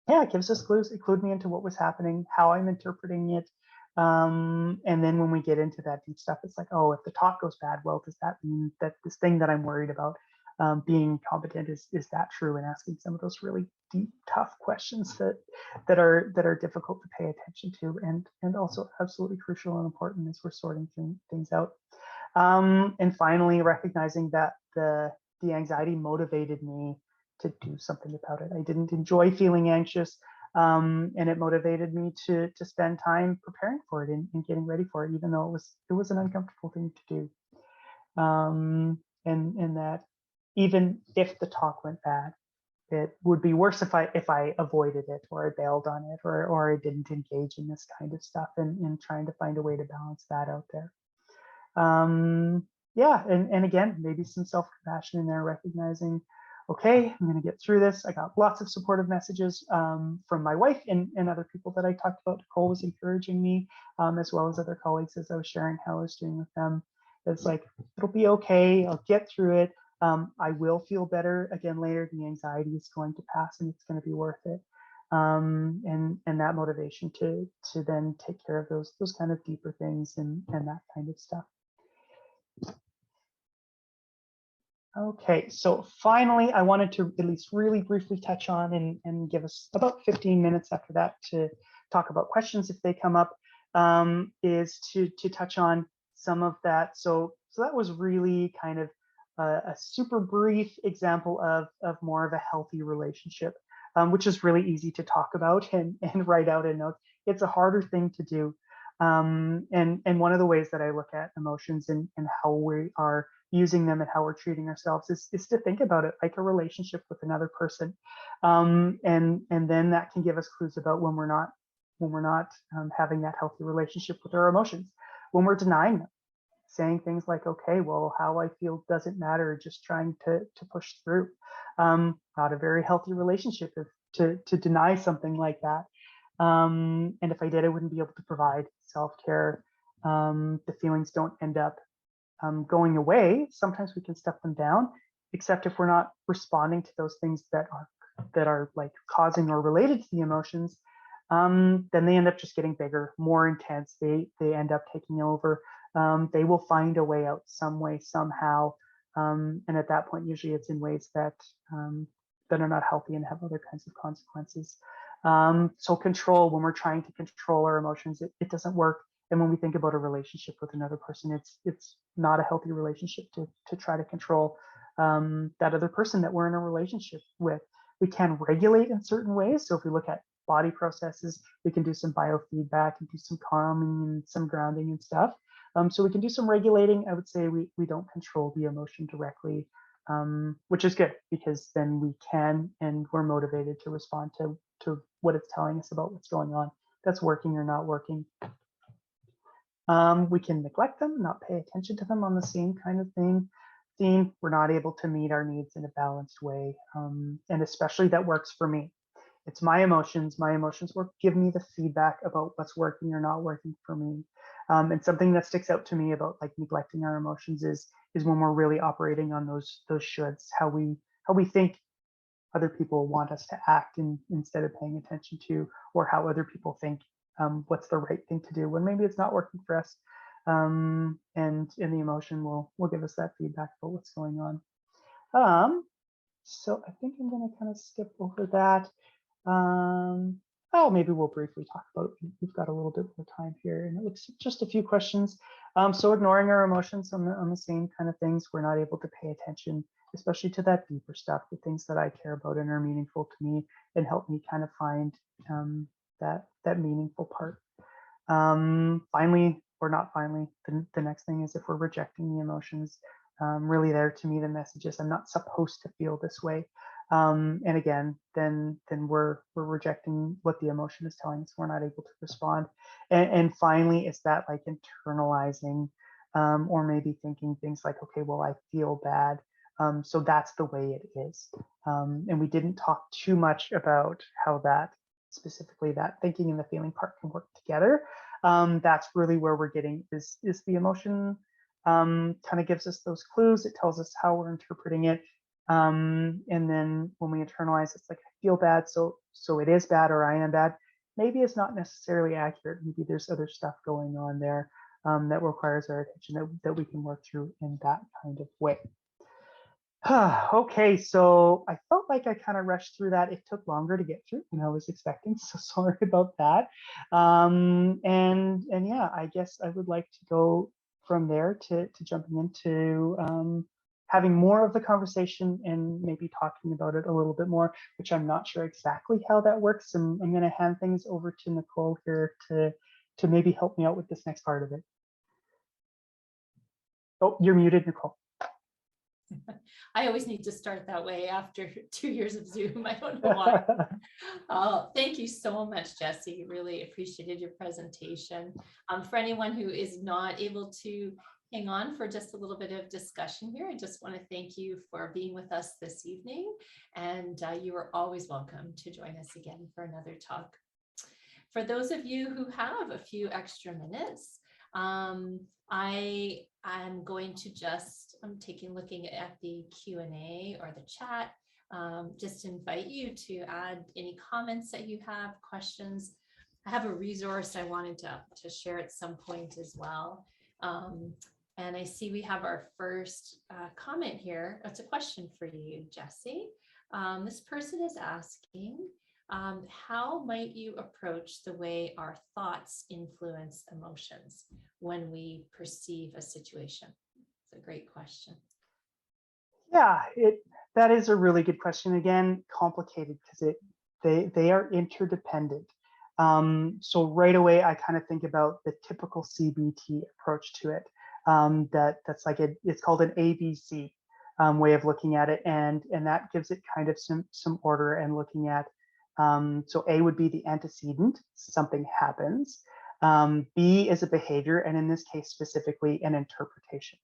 Yeah, it gives us clues. It clued me into what was happening, how I'm interpreting it. And then when we get into that deep stuff, it's like, oh, if the talk goes bad, well, does that mean that this thing that I'm worried about being competent, is that true? And asking some of those really deep, tough questions that are difficult to pay attention to, and also absolutely crucial and important as we're sorting things out. And finally, recognizing that the anxiety motivated me to do something about it. I didn't enjoy feeling anxious, and it motivated me to spend time preparing for it and getting ready for it, even though it was an uncomfortable thing to do. And that even if the talk went bad, it would be worse if I avoided it, or I bailed on it, or I didn't engage in this kind of stuff, and trying to find a way to balance that out there. Yeah, and again, maybe some self-compassion in there, recognizing, okay, I'm going to get through this. I got lots of supportive messages from my wife and other people that I talked about. Nicole was encouraging me, as well as other colleagues, as I was sharing how I was doing with them. It's like, it'll be okay. I'll get through it. I will feel better again later. The anxiety is going to pass, and it's going to be worth it. And that motivation to then take care of those kind of deeper things and that kind of stuff. Okay, so finally, I wanted to at least really briefly touch on and give us about 15 minutes after that to talk about questions if they come up, is to touch on some of that. So that was really kind of a super brief example of more of a healthy relationship, which is really easy to talk about and write out in notes. It's a harder thing to do. And one of the ways that I look at emotions and how we are using them and how we're treating ourselves is to think about it like a relationship with another person. And then that can give us clues about when we're not having that healthy relationship with our emotions, when we're denying them, saying things like, okay, well, how I feel doesn't matter, just trying to push through. Not a very healthy relationship to deny something like that. And if I did, I wouldn't be able to provide self-care. The feelings don't end up going away. Sometimes we can stuff them down, except if we're not responding to those things that are like causing or related to the emotions, then they end up just getting bigger, more intense. They end up taking over. They will find a way out some way, somehow. And at that point, usually it's in ways that are not healthy and have other kinds of consequences. So control, when we're trying to control our emotions, it doesn't work. And when we think about a relationship with another person, it's not a healthy relationship to try to control that other person that we're in a relationship with. We can regulate in certain ways. So if we look at body processes, we can do some biofeedback and do some calming and some grounding and stuff. So we can do some regulating. I would say we don't control the emotion directly, which is good, because then we can, and we're motivated to respond to what it's telling us about what's going on, that's working or not working. We can neglect them, not pay attention to them on the same kind of theme. We're not able to meet our needs in a balanced way. And especially that works for me. It's my emotions. My emotions will give me the feedback about what's working or not working for me. And something that sticks out to me about like neglecting our emotions is when we're really operating on those shoulds, how we think other people want us to act instead of paying attention to, or how other people think what's the right thing to do when maybe it's not working for us. And in the emotion will give us that feedback about what's going on. So I think I'm going to kind of skip over that. Oh, maybe we'll briefly talk about it. We've got a little bit more time here, and it looks just a few questions. So ignoring our emotions on the same kind of things, we're not able to pay attention, especially to that deeper stuff, the things that I care about and are meaningful to me, and help me kind of find that meaningful part. Finally, or not finally, the next thing is if we're rejecting the emotions, really there to me, the message is I'm not supposed to feel this way. And again, then we're rejecting what the emotion is telling us. We're not able to respond. And finally, it's that like internalizing, or maybe thinking things like, okay, well, I feel bad. So that's the way it is. And we didn't talk too much about how that specifically that thinking and the feeling part can work together. That's really where we're getting is the emotion kind of gives us those clues. It tells us how we're interpreting it. And then when we internalize, it's like, I feel bad, so it is bad, or I am bad. Maybe it's not necessarily accurate. Maybe there's other stuff going on there that requires our attention that we can work through in that kind of way. Okay, so I felt like I kind of rushed through that. It took longer to get through than I was expecting, so sorry about that. And yeah, I guess I would like to go from there to jumping into having more of the conversation and maybe talking about it a little bit more, which I'm not sure exactly how that works. And I'm going to hand things over to Nicole here to maybe help me out with this next part of it. Oh, you're muted, Nicole. I always need to start that way after 2 years of Zoom. I don't know why. Oh, thank you so much, Jesse. Really appreciated your presentation. For anyone who is not able to hang on for just a little bit of discussion here, I just want to thank you for being with us this evening. And you are always welcome to join us again for another talk. For those of you who have a few extra minutes, I'm going to looking at the Q&A or the chat, just invite you to add any comments that you have, questions. I have a resource I wanted to share at some point as well. And I see we have our first comment here. It's a question for you, Jesse. This person is asking, how might you approach the way our thoughts influence emotions when we perceive a situation? It's a great question. Yeah, that is a really good question. Again, complicated because they are interdependent. So right away, I kind of think about the typical CBT approach to it. That's like it's called an ABC way of looking at it, and that gives it kind of some order and looking at. So A would be the antecedent, something happens. B is a behavior, and in this case specifically, an interpretation.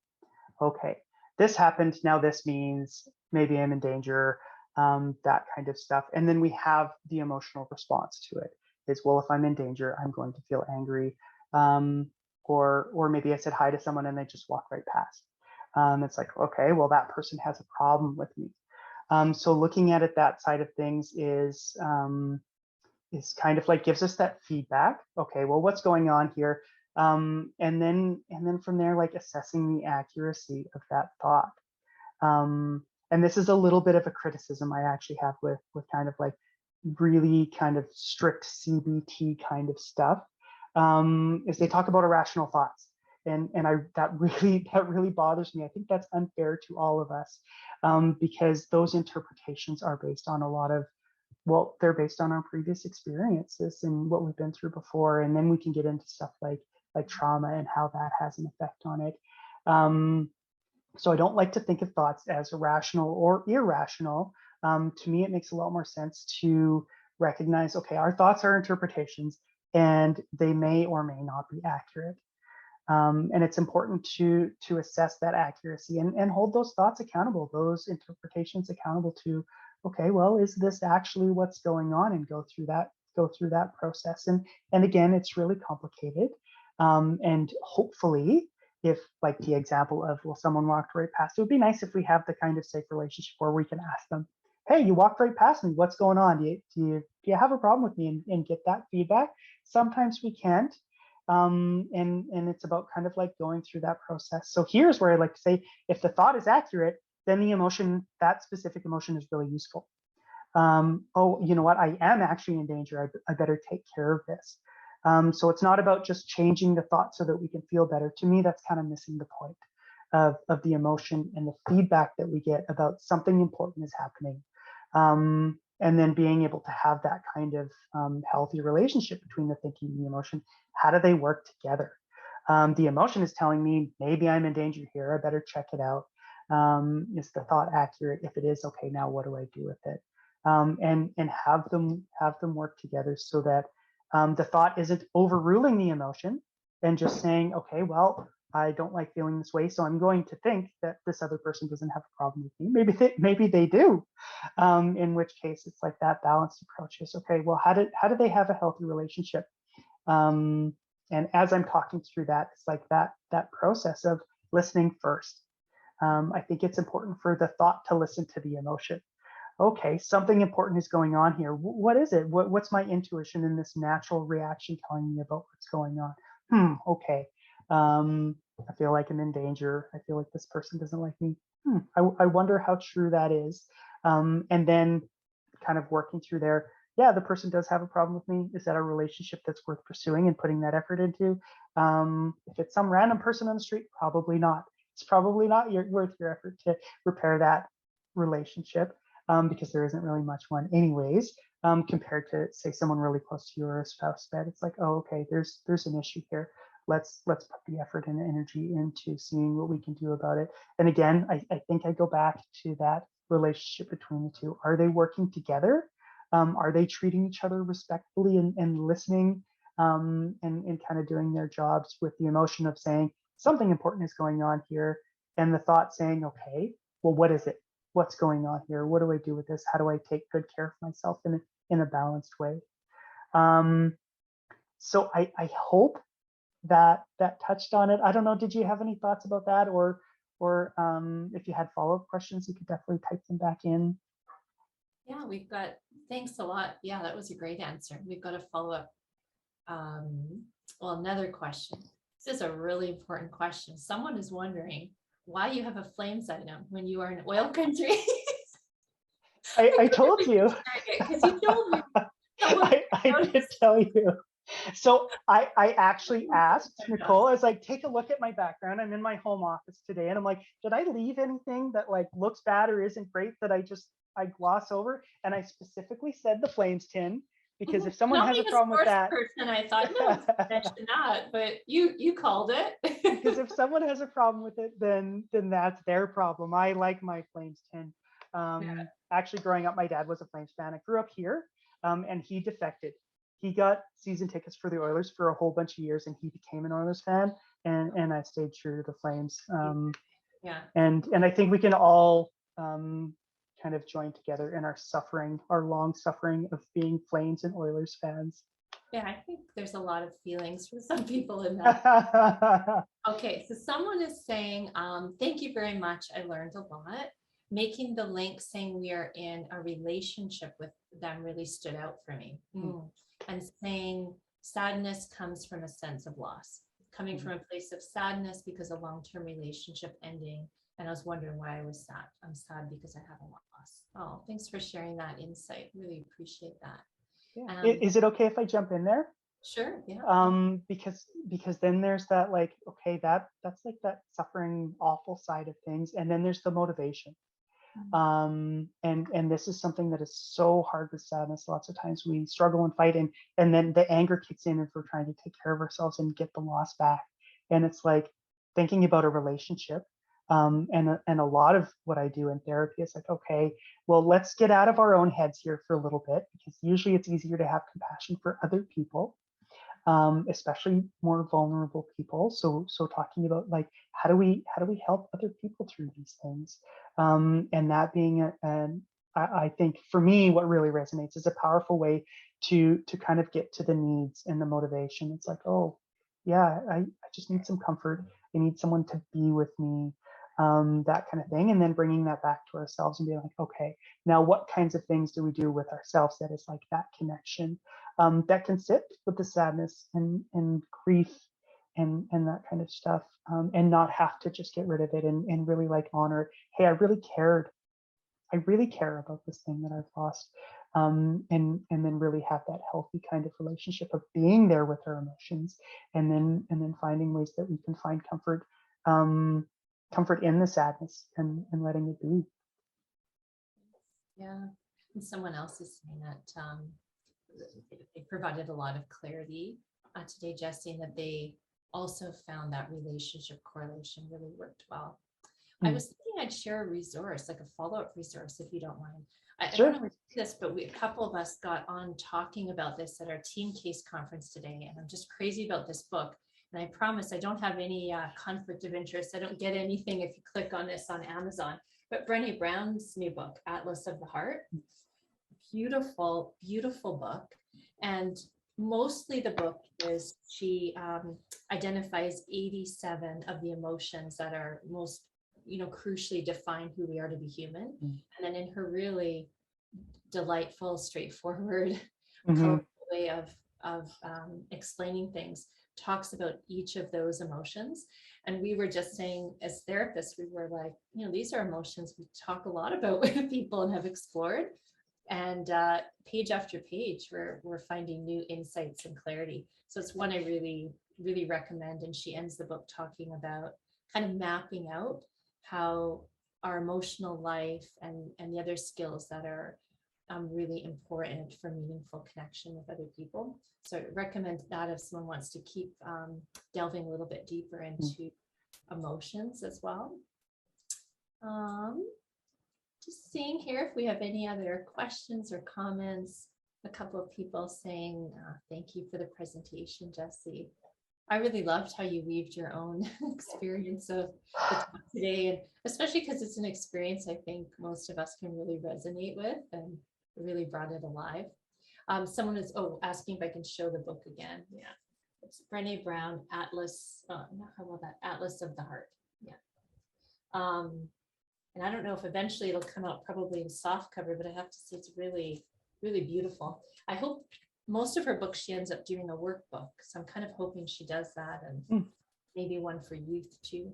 Okay, this happened, now this means maybe I'm in danger, that kind of stuff. And then we have the emotional response to it is, well, if I'm in danger, I'm going to feel angry. Or maybe I said hi to someone and they just walked right past. It's like, okay, well, that person has a problem with me. So looking at it, that side of things is kind of like gives us that feedback. Okay, well, what's going on here? And then from there, like assessing the accuracy of that thought. And this is a little bit of a criticism I actually have with kind of like really kind of strict CBT kind of stuff, is they talk about irrational thoughts. And that really bothers me. I think that's unfair to all of us, because those interpretations are based on a lot of, well, they're based on our previous experiences and what we've been through before. And then we can get into stuff like trauma and how that has an effect on it. So I don't like to think of thoughts as rational or irrational. To me, it makes a lot more sense to recognize, okay, our thoughts are interpretations and they may or may not be accurate. And it's important to assess that accuracy and hold those thoughts accountable, those interpretations accountable to okay, well, is this actually what's going on, and go through that process. And again, it's really complicated. And hopefully, if like the example of, well, someone walked right past, it would be nice if we have the kind of safe relationship where we can ask them, hey, you walked right past me, what's going on? Do you have a problem with me, and get that feedback. Sometimes we can't. And it's about kind of like going through that process. So here's where I like to say, if the thought is accurate, then the emotion, that specific emotion, is really useful. Oh, you know what? I am actually in danger. I better take care of this. So it's not about just changing the thought so that we can feel better. To me, that's kind of missing the point of the emotion and the feedback that we get about something important is happening. And then being able to have that kind of healthy relationship between the thinking and the emotion. How do they work together? The emotion is telling me maybe I'm in danger here. I better check it out. Is the thought accurate? If it is, okay, now what do I do with it? And have them work together so that the thought isn't overruling the emotion and just saying, okay, well, I don't like feeling this way, so I'm going to think that this other person doesn't have a problem with me. Maybe they do. In which case, it's like that balanced approach is, okay, well, how do they have a healthy relationship? And as I'm talking through that, it's like that process of listening first. I think it's important for the thought to listen to the emotion. Okay, something important is going on here. What is it? What's my intuition in this natural reaction telling me about what's going on? Okay. I feel like I'm in danger. I feel like this person doesn't like me. I wonder how true that is. And then kind of working through there. Yeah, the person does have a problem with me. Is that a relationship that's worth pursuing and putting that effort into? If it's some random person on the street, probably not. It's probably not worth your effort to repair that relationship, because there isn't really much one anyways, compared to, say, someone really close to you or a spouse that it's like, oh, okay, there's an issue here. Let's put the effort and energy into seeing what we can do about it. And again, I think I go back to that relationship between the two. Are they working together? Are they treating each other respectfully and listening, and kind of doing their jobs with the emotion of saying something important is going on here, and the thought saying, okay, well, what is it? What's going on here? What do I do with this? How do I take good care of myself in a balanced way? So I hope that touched on it. I don't know. Did you have any thoughts about that, or if you had follow-up questions, you could definitely type them back in. Yeah, thanks a lot. Yeah, that was a great answer. We've got a follow-up. Well, another question. This is a really important question. Someone is wondering why you have a flames item when you are in oil country. I told you. Because you told me. I did tell you. So I actually asked Nicole, I was like, take a look at my background. I'm in my home office today. And I'm like, did I leave anything that like looks bad or isn't great that I gloss over? And I specifically said the flames tin, because if someone has a problem with that, person, I thought, no, mention that, but you called it. because if someone has a problem with it, then that's their problem. I like my Flames tin. Actually, growing up, my dad was a Flames fan. I grew up here, and he defected. He got season tickets for the Oilers for a whole bunch of years, and he became an Oilers fan. And I stayed true to the Flames. Yeah. And I think we can all kind of join together in our suffering, our long suffering of being Flames and Oilers fans. Yeah, I think there's a lot of feelings for some people in that. Okay, so someone is saying, thank you very much. I learned a lot. Making the link saying we are in a relationship with them really stood out for me. And saying sadness comes from a sense of loss, coming from a place of sadness because a long-term relationship ending. And I was wondering why I was sad. I'm sad because I have a loss. Oh, thanks for sharing that insight. Really appreciate that. Yeah. Is it okay if I jump in there? Sure. Yeah. Because then there's that, like, okay, that's like that suffering, awful side of things, and then there's the motivation. And this is something that is so hard with sadness. Lots of times we struggle and fight, and then the anger kicks in if we're trying to take care of ourselves and get the loss back. And it's like thinking about a relationship. And a lot of what I do in therapy is like, okay, well, let's get out of our own heads here for a little bit, because usually it's easier to have compassion for other people, especially more vulnerable people. So talking about like how do we help other people through these things, and that being I think for me, what really resonates is a powerful way to kind of get to the needs and the motivation. It's like, oh, yeah, I just need some comfort. I need someone to be with me, that kind of thing. And then bringing that back to ourselves and being like, okay, now what kinds of things do we do with ourselves that is like that connection, that can sit with the sadness and grief and that kind of stuff, and not have to just get rid of it and really like honor it. Hey, I really care about this thing that I've lost, and then really have that healthy kind of relationship of being there with our emotions, and then finding ways that we can find comfort, um, comfort in the sadness and letting it be. Yeah. And someone else is saying that they provided a lot of clarity today, Jesse, and that they also found that relationship correlation really worked well. I was thinking I'd share a resource, like a follow-up resource, if you don't mind. I don't Sure. know where to do this, but a couple of us got on talking about this at our Team Case conference today, and I'm just crazy about this book. And I promise I don't have any conflict of interest. I don't get anything if you click on this on Amazon. But Brené Brown's new book, Atlas of the Heart, beautiful, beautiful book. And mostly the book is she identifies 87 of the emotions that are most, crucially define who we are to be human. And then in her really delightful, straightforward, Mm-hmm. colorful way of explaining things, talks about each of those emotions. And we were just saying, as therapists, we were like, these are emotions we talk a lot about with people and have explored. And page after page, we're finding new insights and clarity. So it's one I really, really recommend. And she ends the book talking about kind of mapping out how our emotional life and the other skills that are really important for meaningful connection with other people. So I recommend that if someone wants to keep delving a little bit deeper into emotions as well. Just seeing here if we have any other questions or comments. A couple of people saying thank you for the presentation, Jesse. I really loved how you weaved your own experience of the talk today, and especially because it's an experience I think most of us can really resonate with, and really brought it alive. Someone is asking if I can show the book again. Yeah, it's Brené Brown, Atlas. How about that? Atlas of the Heart. Yeah. And I don't know if eventually it'll come out probably in soft cover, but I have to say it's really, really beautiful. I hope most of her books she ends up doing a workbook, so I'm kind of hoping she does that, and maybe one for youth too.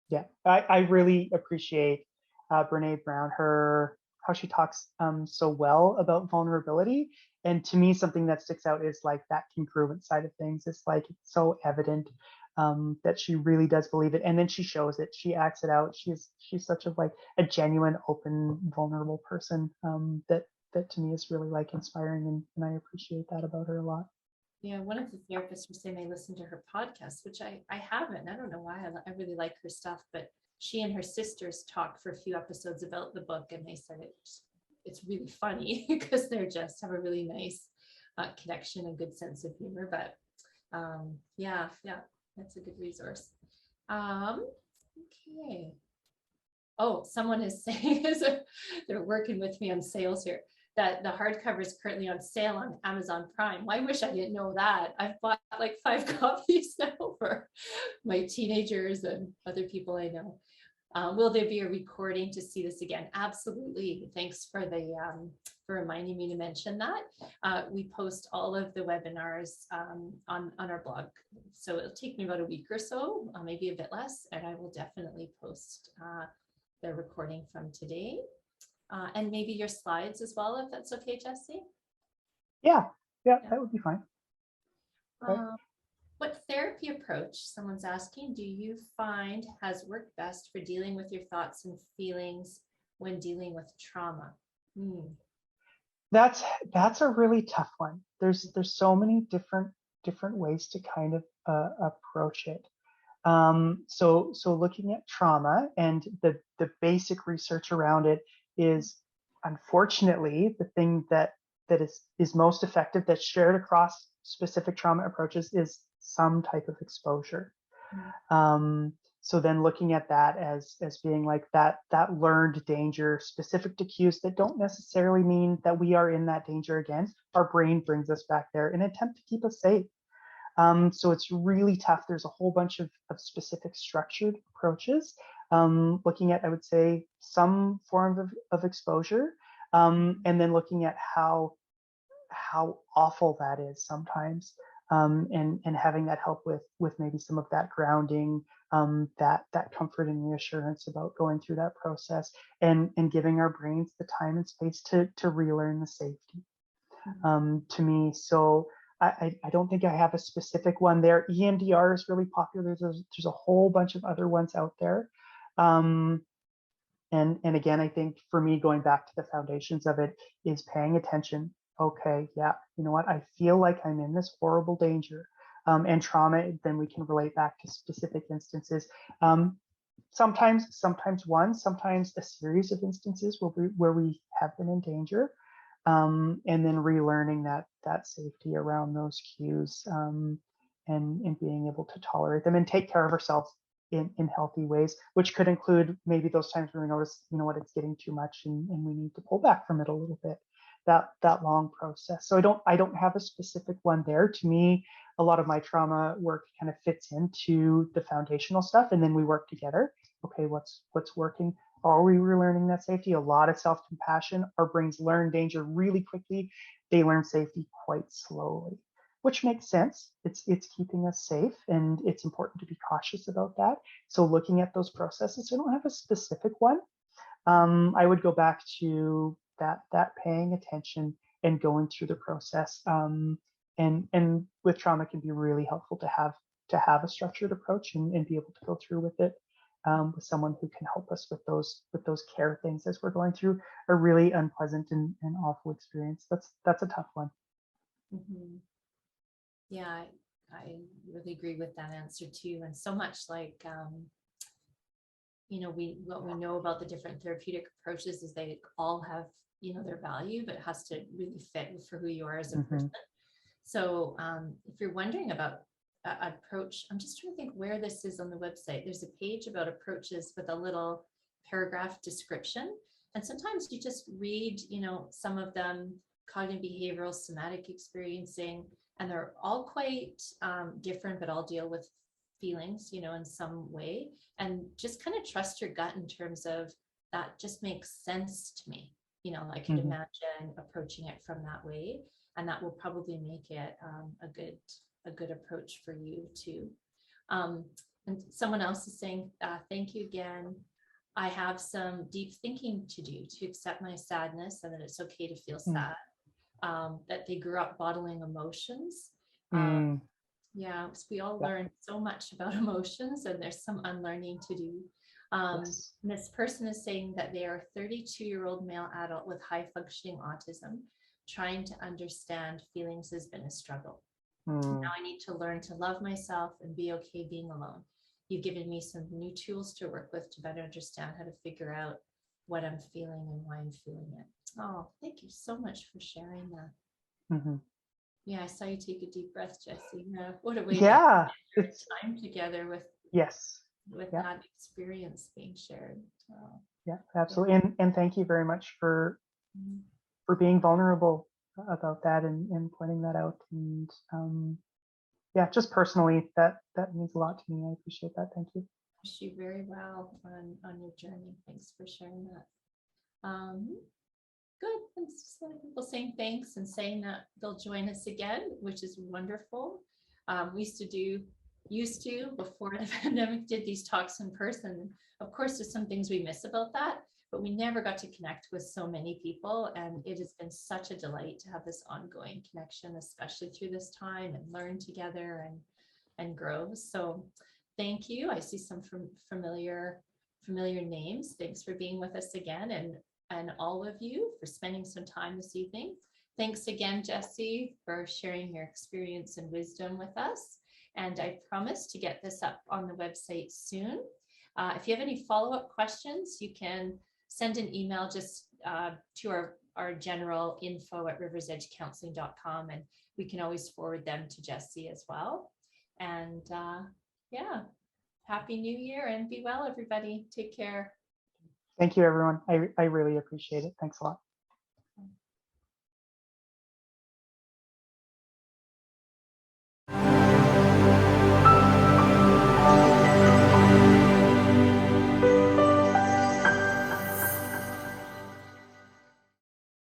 Yeah, I really appreciate Brene Brown, how she talks so well about vulnerability. And to me, something that sticks out is like that congruent side of things. It's like it's so evident that she really does believe it, and then she shows it. She acts it out. She's such a genuine, open, vulnerable person, that to me is really like inspiring, and I appreciate that about her a lot. Yeah, one of the therapists was saying they listened to her podcast, which I haven't. I don't know why. I really like her stuff, but she and her sisters talked for a few episodes about the book, and they said it's really funny because they're just have a really nice connection and good sense of humor. But yeah, that's a good resource. Okay. Oh, someone is saying they're working with me on sales here, that the hardcover is currently on sale on Amazon Prime. Well, I wish I didn't know that. I've bought like 5 copies now for my teenagers and other people I know. Will there be a recording to see this again? Absolutely. Thanks for for reminding me to mention that. We post all of the webinars on our blog. So it'll take me about a week or so, maybe a bit less, and I will definitely post the recording from today. And maybe your slides as well, if that's okay, Jesse? Yeah, that would be fine. What therapy approach, someone's asking, do you find has worked best for dealing with your thoughts and feelings when dealing with trauma? That's a really tough one. There's so many different ways to kind of approach it. So looking at trauma and the basic research around it is, unfortunately, the thing that is most effective, that's shared across specific trauma approaches, is some type of exposure. So then looking at that as being like that learned danger specific to cues that don't necessarily mean that we are in that danger again. Our brain brings us back there in an attempt to keep us safe. So it's really tough. There's a whole bunch of specific structured approaches. Looking at, I would say, some form of exposure, and then looking at how awful that is sometimes, and having that help with maybe some of that grounding, that comfort and reassurance about going through that process, and giving our brains the time and space to relearn the safety. To me, so I don't think I have a specific one there. EMDR is really popular. There's a whole bunch of other ones out there. And again, I think for me, going back to the foundations of it is paying attention. Okay, yeah, you know what? I feel like I'm in this horrible danger. And trauma, then we can relate back to specific instances. Sometimes one, sometimes a series of instances where we have been in danger. And then relearning that safety around those cues, and being able to tolerate them and take care of ourselves in healthy ways, which could include maybe those times when we notice, you know what, it's getting too much and we need to pull back from it a little bit. That long process. So I don't have a specific one there. To me, a lot of my trauma work kind of fits into the foundational stuff, and then we work together. Okay, what's working? Are we relearning that safety? A lot of self-compassion. Our brains learn danger really quickly. They learn safety quite slowly, which makes sense. It's keeping us safe, and it's important to be cautious about that. So looking at those processes, I don't have a specific one. I would go back to that paying attention and going through the process. And with trauma, it can be really helpful to have a structured approach and be able to go through with it. With someone who can help us with those care things as we're going through a really unpleasant and awful experience. That's a tough one. Mm-hmm. Yeah, I really agree with that answer too. And so much like, what we know about the different therapeutic approaches is they all have, their value, but it has to really fit for who you are as a person. So if you're wondering about approach, I'm just trying to think where this is on the website. There's a page about approaches with a little paragraph description. And sometimes you just read, some of them: cognitive behavioral, somatic experiencing, and they're all quite different, but all deal with feelings, in some way. And just kind of trust your gut in terms of that just makes sense to me. I could imagine approaching it from that way, and that will probably make it a good approach for you too. And someone else is saying, thank you again. I have some deep thinking to do to accept my sadness and that it's okay to feel sad. That they grew up bottling emotions. Yeah, we all learn so much about emotions, and there's some unlearning to do. Yes. This person is saying that they are a 32-year-old male adult with high functioning autism. Trying to understand feelings has been a struggle. Now I need to learn to love myself and be okay being alone. You've given me some new tools to work with to better understand how to figure out what I'm feeling and why I'm feeling it. Oh, thank you so much for sharing that. Yeah, I saw you take a deep breath, Jessie. What a way to spend time together with that experience being shared. Yeah, absolutely. And thank you very much for being vulnerable about that and pointing that out. And just personally, that means a lot to me. I appreciate that. Thank you. Wish you very well on your journey. Thanks for sharing that. Good. Thanks to people saying thanks and saying that they'll join us again, which is wonderful. We used to before the pandemic did these talks in person. Of course, there's some things we miss about that, but we never got to connect with so many people, and it has been such a delight to have this ongoing connection, especially through this time, and learn together and grow. So thank you. I see some familiar names. Thanks for being with us again, and all of you for spending some time this evening. Thanks again, Jessie, for sharing your experience and wisdom with us. And I promise to get this up on the website soon. If you have any follow-up questions, you can send an email just to our general info@riversedgecounseling.com, and we can always forward them to Jessie as well. And Happy New Year and be well, everybody. Take care. Thank you, everyone. I really appreciate it. Thanks a lot.